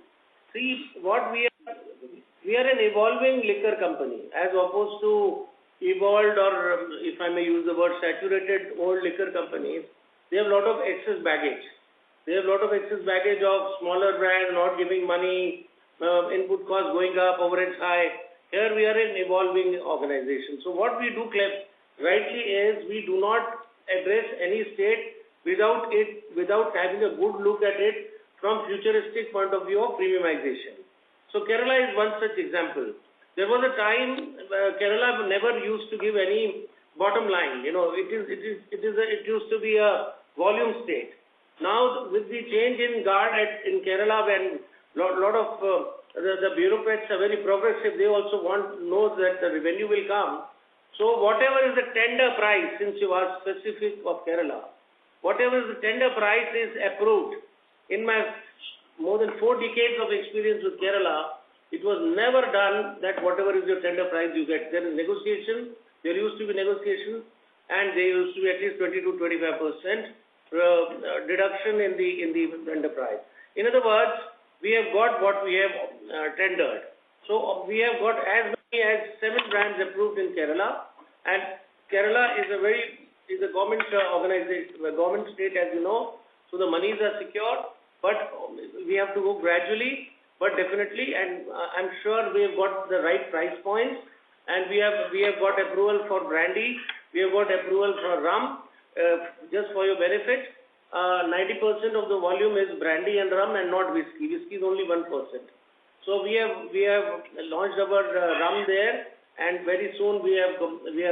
See, what we are an evolving liquor company as opposed to evolved, or if I may use the word saturated old liquor companies. They have a lot of excess baggage. They have a lot of excess baggage of smaller brands not giving money, input costs going up, overheads high. Here we are an evolving organization. So what we do rightly is we do not address any state without having a good look at it from futuristic point of view of premiumization. So Kerala is one such example. There was a time Kerala never used to give any bottom line. It used to be a volume state. Now with the change in guard in Kerala, when lot of the bureaucrats are very progressive, they also know that the revenue will come. So whatever is the tender price, since you are specific of Kerala, whatever is the tender price is approved. In my more than 4 decades of experience with Kerala, it was never done that whatever is your tender price you get. There is negotiation. There used to be negotiation. and there used to be at least 20 to 25% deduction in the vendor price. In other words, we have got what we have tendered. So we have got as many as 7 brands approved in Kerala, and Kerala is a government organization, a government state, as you know. So the monies are secure, but we have to go gradually, but definitely, and I'm sure we have got the right price points, and we have got approval for brandy, we have got approval for rum. Just for your benefit, 90% of the volume is brandy and rum and not whiskey. Whiskey is only 1%. So we have launched our rum there, and very soon we are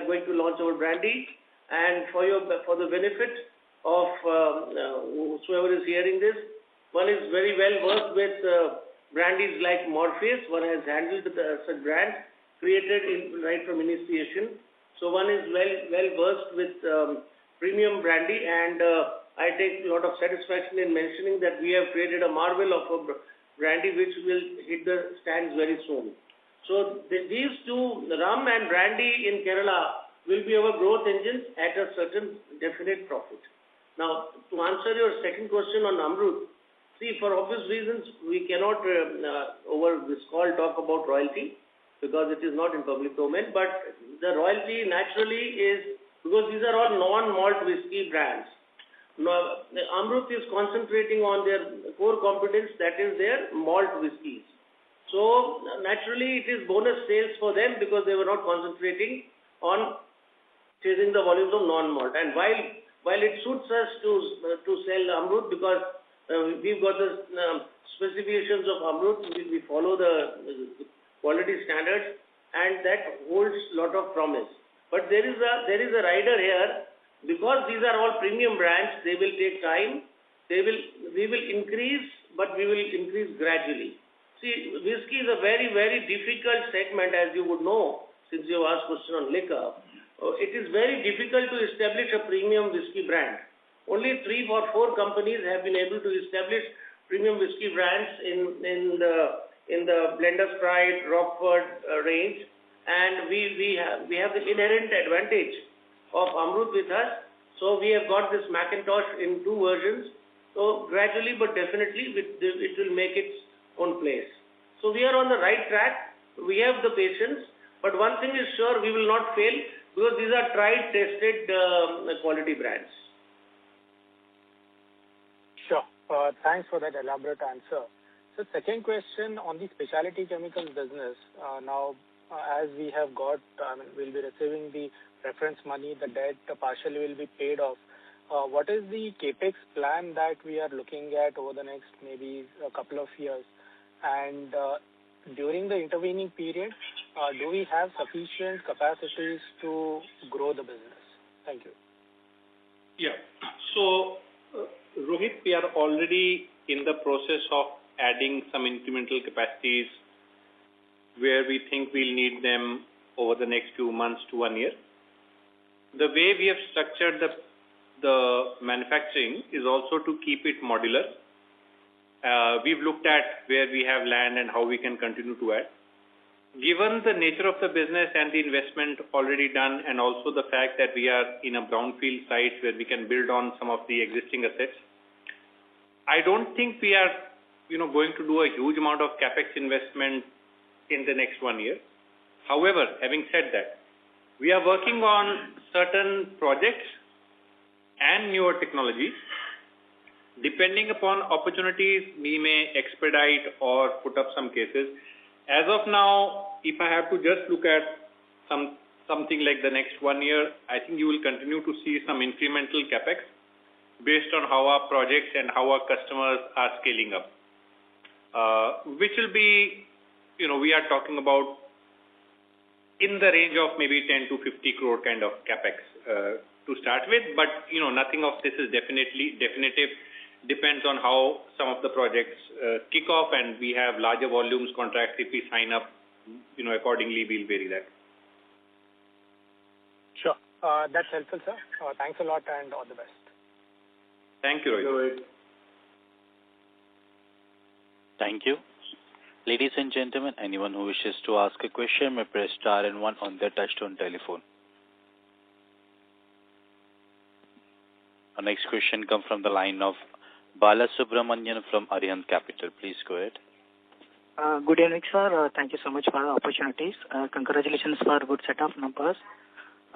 going to launch our brandy. And for the benefit of whoever is hearing this, one is very well versed with brandies like Morpheus. One has handled such brands created right from initiation. So one is well versed with premium brandy, and I take a lot of satisfaction in mentioning that we have created a marvel of a brandy which will hit the stands very soon. So these two, rum and brandy in Kerala, will be our growth engines at a certain definite profit. Now, to answer your second question on Amrut, see, for obvious reasons, we cannot over this call talk about royalty because it is not in public domain, but the royalty naturally is, because these are all non-malt whiskey brands. Now, Amrut is concentrating on their core competence, that is their malt whiskies. So naturally it is bonus sales for them because they were not concentrating on chasing the volumes of non-malt. And while it suits us to sell Amrut because we've got the specifications of Amrut, we follow the quality standards, and that holds a lot of promise. But there is a rider here, because these are all premium brands. They will take time. We will increase, but we will increase gradually. See, whiskey is a very, very difficult segment, as you would know, since you asked question on liquor. It is very difficult to establish a premium whiskey brand. Only 3 or 4 companies have been able to establish premium whiskey brands in the Blender's Pride, Rockford range, and we have the inherent advantage of Amrut with us. So we have got this Macintosh in 2 versions. So gradually but definitely it will make its own place. So we are on the right track. We have the patience, but one thing is sure, we will not fail because these are tried, tested quality brands.
Sure. Thanks for that elaborate answer. So second question on the specialty chemicals business. Now, as we have got, we'll be receiving the reference money, the debt partially will be paid off. What is the capex plan that we are looking at over the next maybe a couple of years? And during the intervening period, do we have sufficient capacities to grow the business? Thank you.
Yeah. So, Rohit, we are already in the process of adding some incremental capacities where we think we'll need them over the next few months to 1 year. The way we have structured the manufacturing is also to keep it modular. We've looked at where we have land and how we can continue to add. Given the nature of the business and the investment already done, and also the fact that we are in a brownfield site where we can build on some of the existing assets, I don't think we are going to do a huge amount of capex investment in the next 1 year. However, having said that, we are working on certain projects and newer technologies. Depending upon opportunities, we may expedite or put up some cases. As of now, if I have to just look at something like the next 1 year, I think you will continue to see some incremental capex based on how our projects and how our customers are scaling up, which will be, we are talking about in the range of maybe 10 to 50 crore kind of capex to start with, but nothing of this is definitive. Depends on how some of the projects kick off, and we have larger volumes contracts. If we sign up, accordingly we'll vary that.
Sure, that's helpful, sir. Thanks a lot and all the best.
Thank you, Rohit.
Thank you. Ladies and gentlemen, anyone who wishes to ask a question may press star and 1 on their touchtone telephone. Our next question comes from the line of Bala Subramanian from Arihant Capital. Please go ahead.
Good evening, sir. Thank you so much for the opportunities. Congratulations for a good set of numbers.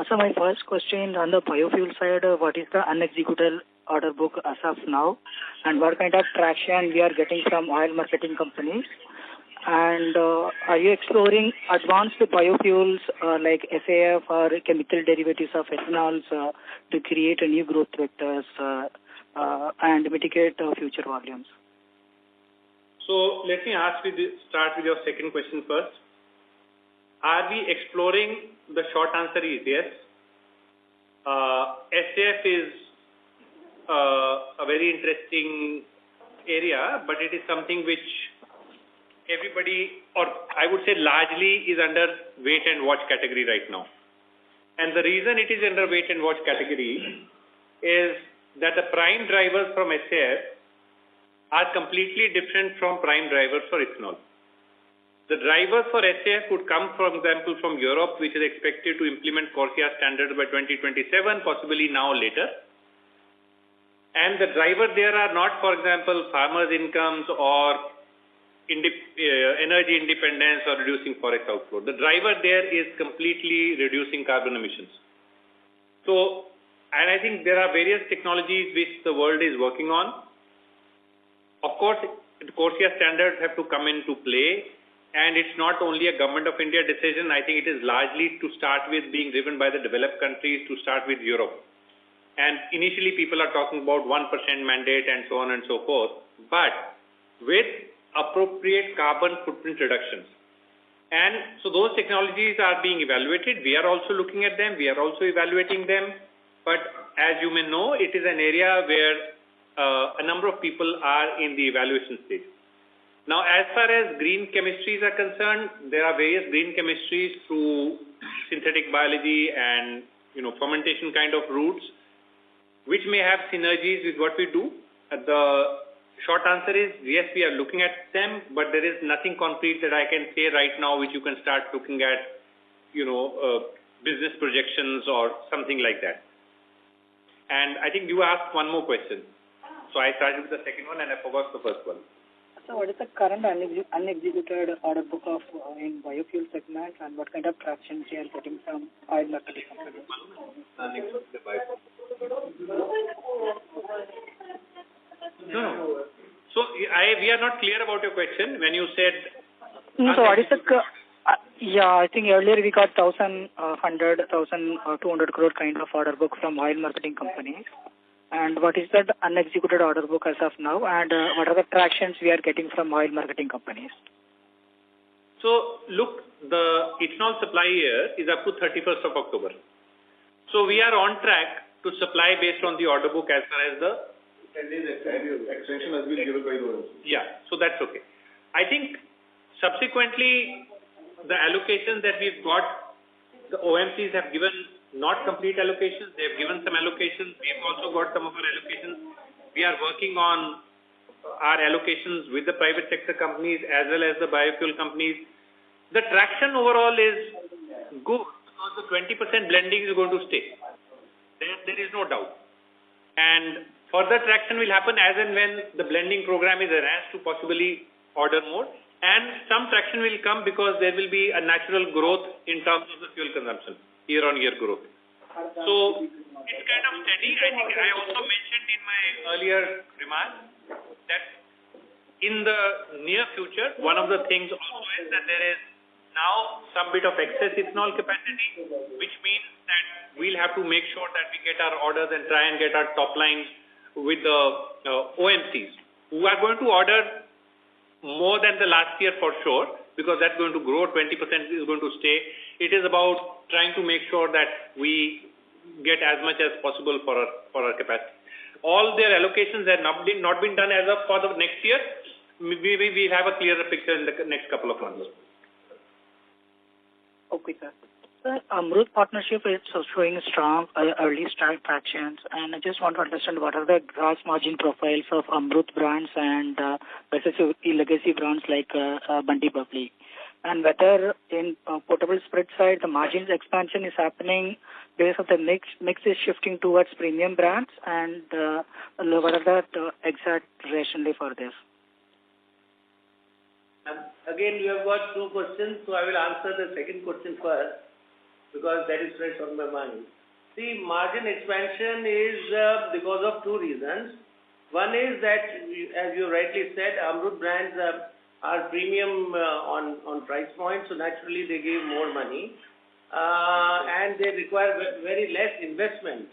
So my first question on the biofuel side, what is the unexecuted order book as of now, and what kind of traction we are getting from oil marketing companies? And are you exploring advanced biofuels like SAF or chemical derivatives of ethanols to create a new growth vectors and mitigate future volumes?
So let me start with your second question first. Are we exploring? The short answer is yes. SAF is a very interesting area, but it is something which everybody, or I would say largely, is under wait and watch category right now. And the reason it is under wait and watch category is that the prime drivers from SAF are completely different from prime drivers for ethanol. The drivers for SAF would come, for example, from Europe, which is expected to implement CORSIA standards by 2027, possibly now or later. And the drivers there are not, for example, farmers' incomes or energy independence or reducing forex outflow. The driver there is completely reducing carbon emissions. So, and I think there are various technologies which the world is working on. Of course, the CORSIA standards have to come into play. And it's not only a government of India decision. I think it is largely to start with being driven by the developed countries, to start with Europe. And initially people are talking about 1% mandate and so on and so forth. But with appropriate carbon footprint reductions. And so those technologies are being evaluated. We are also looking at them. We are also evaluating them. But as you may know, it is an area where a number of people are in the evaluation stage. Now, as far as green chemistries are concerned, there are various green chemistries through synthetic biology and, fermentation kind of routes, which may have synergies with what we do. The short answer is, yes, we are looking at them, but there is nothing concrete that I can say right now which you can start looking at, business projections or something like that. And I think you asked one more question. So I started with the second one and I forgot the first one.
So what is the current unexecuted order book of in biofuel segment, and what kind of traction you are getting from oil marketing companies?
No. So we are not clear about your question when you said.
So what is the? I think earlier we got 1,200 crore kind of order book from oil marketing companies. And what is the unexecuted order book as of now, and what are the tractions we are getting from oil marketing companies?
So, look, the ethanol supply year is up to 31st of October. So, we are on track to supply based on the order book as far as the
extension has been given by the OMC.
Yeah, so that's okay. I think subsequently, the allocations that we've got, the OMCs have given not complete allocations. They have given some allocations. We have also got some of our allocations. We are working on our allocations with the private sector companies as well as the biofuel companies. The traction overall is good because the 20% blending is going to stay. There is no doubt. And further traction will happen as and when the blending program is enhanced to possibly order more. And some traction will come because there will be a natural growth in terms of the fuel consumption. Year-on-year growth. So it's kind of steady. I think I also mentioned in my earlier remarks that in the near future, one of the things also is that there is now some bit of excess ethanol capacity, which means that we'll have to make sure that we get our orders and try and get our top lines with the OMCs, who are going to order more than the last year for sure, because that's going to grow, 20% is going to stay. It is about trying to make sure that we get as much as possible for our capacity. All their allocations have not been done as of for the next year. Maybe we have a clearer picture in the next couple of months.
Okay, sir. Sir, Amrut partnership is showing strong early start tractions, and I just want to understand what are the gross margin profiles of Amrut brands and versus legacy brands like Bunty Bubbly. and whether in potable spirit side the margins expansion is happening based on the mix is shifting towards premium brands, and what are the exact rationale for this?
Again, you have got two questions, so I will answer the second question first because that is fresh on my mind. See, margin expansion is because of two reasons. One is that, as you rightly said, Amrut brands are premium on price point, so naturally they give more money and they require very less investment.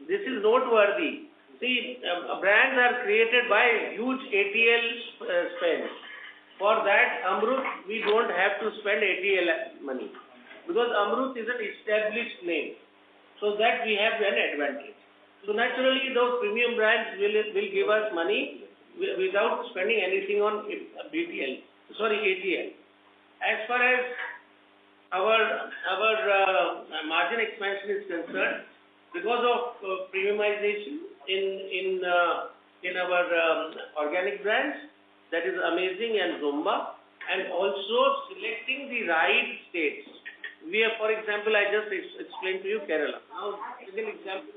This is noteworthy. See, brands are created by huge ATL spend. For that, Amrut, we don't have to spend ATL money because Amrut is an established name. So that we have an advantage. So naturally, those premium brands will give us money without spending anything on ATL. As far as our margin expansion is concerned, because of premiumization in our organic brands, that is Amazing and Zumba, and also selecting the right states. We have, for example, I just explained to you Kerala. Now, second example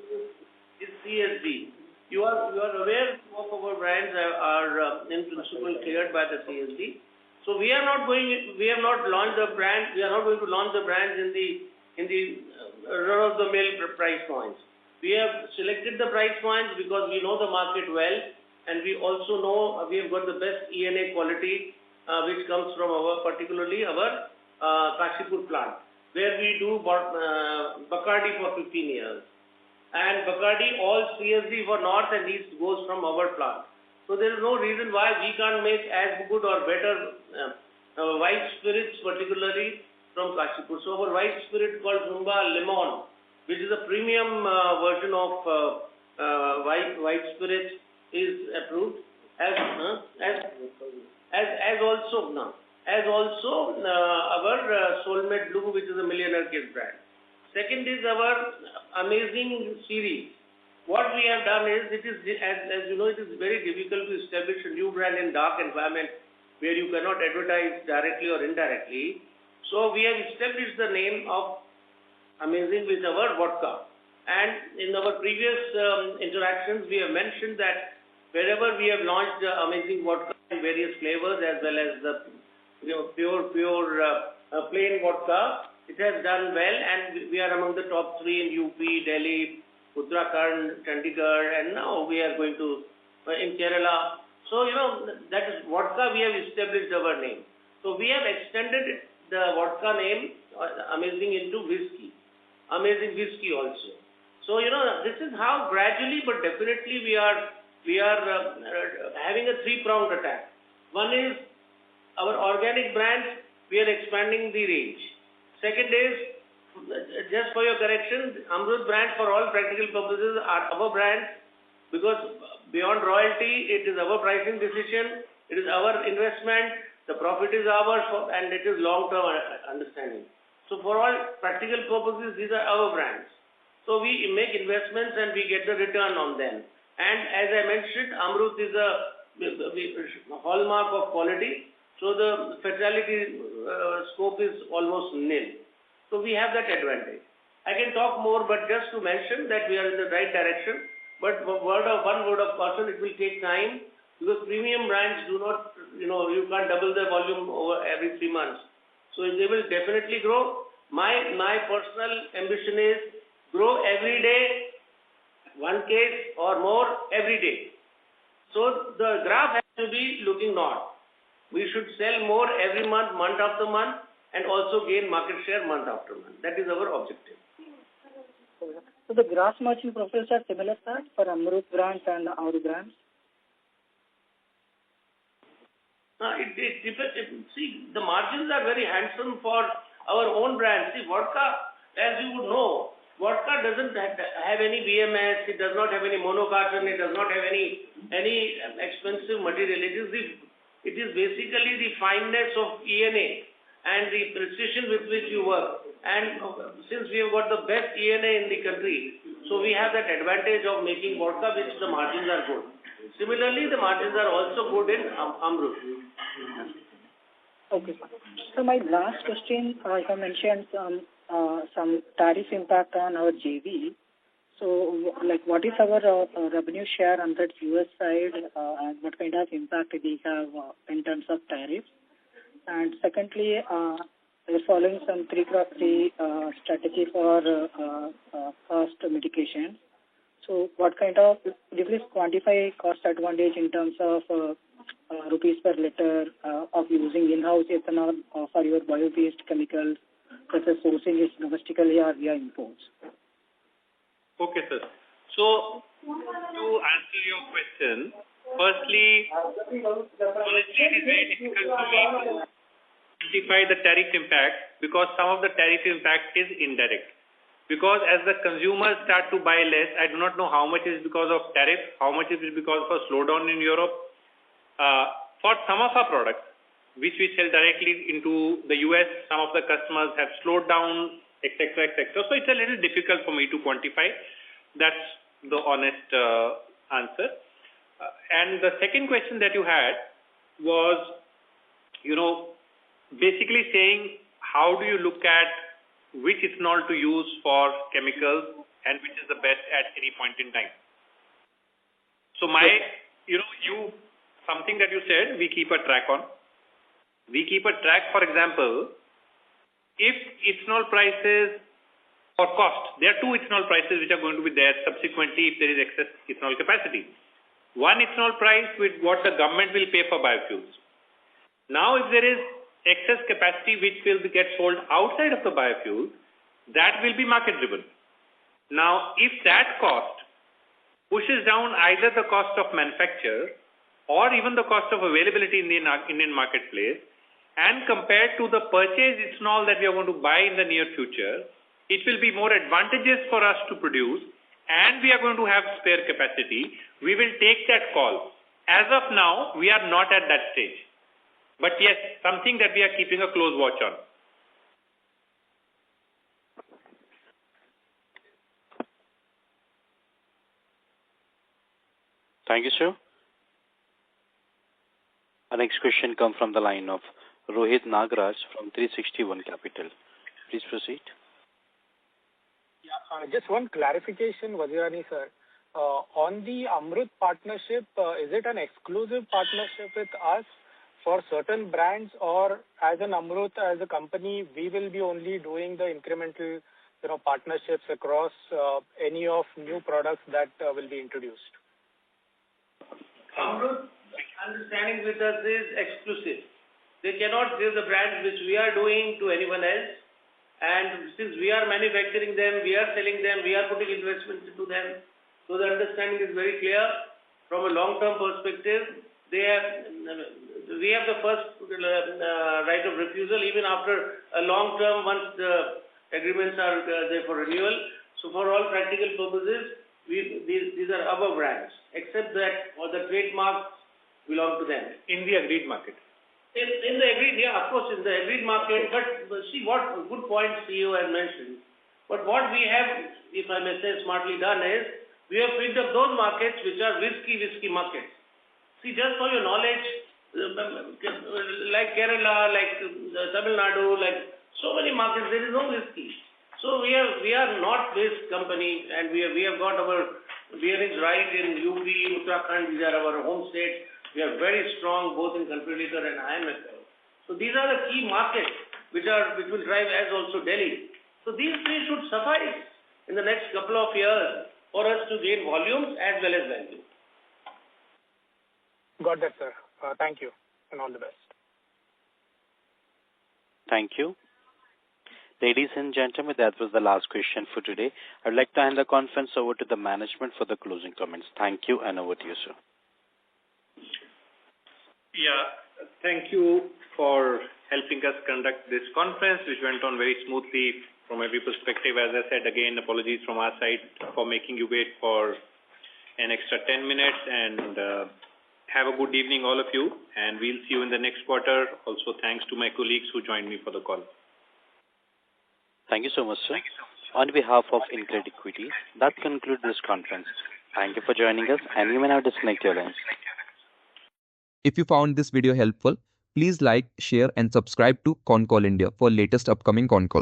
is CSD. You are aware of our brands are in principle cleared by the CSD. So we have not launched the brand. We are not going to launch the brands in the run-of-the-mill price points. We have selected the price points because we know the market well, and we also know we have got the best ENA quality, which comes from particularly our Kashipur plant, where we do Bacardi for 15 years. And Bacardi, all CSD for North and East goes from our plant. So there is no reason why we can't make as good or better white spirits, particularly from Kashipur. So our white spirit called Zumba Lemon, which is a premium version of white spirits, is approved as also our Soulmate Blue, which is a Millionaire Kids brand. Second is our Amazing series. What we have done is, it is, as you know, it is very difficult to establish a new brand in dark environment where you cannot advertise directly or indirectly. So we have established the name of Amazing with our vodka. And in our previous interactions, we have mentioned that wherever we have launched the Amazing vodka in various flavors as well as the pure plain vodka, it has done well, and we are among the top 3 in UP, Delhi, Uttarakhand, Chandigarh, and now we are going to in Kerala. So, that is vodka, we have established our name. So we have extended the vodka name, Amazing, into whiskey. Amazing whiskey also. So, this is how gradually but definitely we are having a 3-pronged attack. One is our organic brands, we are expanding the range. Second is, just for your correction, Amrut brand for all practical purposes are our brands, because beyond royalty, it is our pricing decision, it is our investment, the profit is ours, and it is long-term understanding. So for all practical purposes, these are our brands. So we make investments and we get the return on them. And as I mentioned, Amrut is a hallmark of quality. So the fatality scope is almost nil. So we have that advantage. I can talk more, but just to mention that we are in the right direction. But one word of caution, it will take time because premium brands do not, you can't double the volume over every 3 months. So they will definitely grow. My personal ambition is grow every day, 1 case or more every day. So the graph has to be looking north. We should sell more every month, month after month, and also gain market share month after month. That is our objective.
So the gross margin profiles are similar, sir, for Amrut brands and our brands?
See, the margins are very handsome for our own brands. See, vodka, as you would know, vodka doesn't have any VMS, it does not have any monocarton, it does not have any expensive material. It is basically the fineness of ENA and the precision with which you work. And since we have got the best ENA in the country, so we have that advantage of making vodka, which the margins are good. Similarly, the margins are also good in Amrut.
Okay, fine. So my last question, you mentioned some tariff impact on our JV. So, like, what is our revenue share on that US side, and what kind of impact we have in terms of tariffs? And secondly, we're following some 3x3 strategy for cost mitigation. So, what kind of, if you quantify cost advantage in terms of rupees per liter of using in-house ethanol for your bio-based chemicals versus sourcing it domestically or via imports?
Okay, sir. So, to answer your question, firstly, honestly, it is very difficult for me to quantify the tariff impact because some of the tariff impact is indirect. Because as the consumers start to buy less, I do not know how much is because of tariff, how much is because of a slowdown in Europe. For some of our products, which we sell directly into the US, some of the customers have slowed down, etc., etc. So it's a little difficult for me to quantify. That's the honest answer. And the second question that you had was, basically saying how do you look at which ethanol to use for chemicals and which is the best at any point in time. So something that you said, we keep a track on. We keep a track, for example, if ethanol prices or cost, there are two ethanol prices which are going to be there subsequently if there is excess ethanol capacity. One ethanol price with what the government will pay for biofuels. Now, if there is excess capacity which will get sold outside of the biofuel, that will be market driven. Now, if that cost pushes down either the cost of manufacture or even the cost of availability in the Indian marketplace, and compared to the purchased ethanol that we are going to buy in the near future, it will be more advantageous for us to produce, and we are going to have spare capacity. We will take that call. As of now, we are not at that stage. But yes, something that we are keeping a close watch on.
Thank you, sir. Our next question comes from the line of Rohit Nagraj from 360 ONE Capital. Please proceed.
Yeah, just one clarification, Vazirani sir. On the Amrut partnership, is it an exclusive partnership with us for certain brands, or as an Amrut, as a company, we will be only doing the incremental, partnerships across any of new products that will be introduced?
Amrut understanding with us is exclusive. They cannot give the brands which we are doing to anyone else. And since we are manufacturing them, we are selling them, we are putting investments into them. So the understanding is very clear. From a long-term perspective, we have the first right of refusal even after a long term once the agreements are there for renewal. So for all practical purposes, these are our brands, except that all the trademarks belong to them.
In the agreed market.
In the agreed, yeah, of course, in the agreed market. But see what good point CEO has mentioned. But what we have, if I may say, smartly done is, we have picked up those markets which are whiskey markets. See, just for your knowledge, like Kerala, like Tamil Nadu, like so many markets, there is no whiskey. So we are not this company, and we have got our bearings right in UP, Uttarakhand. These are our home states. We are very strong both in calculator and IMFL. So these are the key markets which will drive as also Delhi. So these three should suffice in the next couple of years for us to gain volumes as well as value.
Got that, sir. Thank you, and all the best.
Thank you. Ladies and gentlemen, that was the last question for today. I'd like to hand the conference over to the management for the closing comments. Thank you, and over to you, sir.
Yeah, thank you for helping us conduct this conference, which went on very smoothly from every perspective. As I said, again, apologies from our side for making you wait for an extra 10 minutes, and have a good evening, all of you, and we'll see you in the next quarter. Also, thanks to my colleagues who joined me for the call.
Thank you so much, sir. On behalf of InCred Equities, that concludes this conference. Thank you for joining us, and you may now disconnect your lines.
If you found this video helpful, Please like, share and subscribe to Concall India for latest upcoming Concall.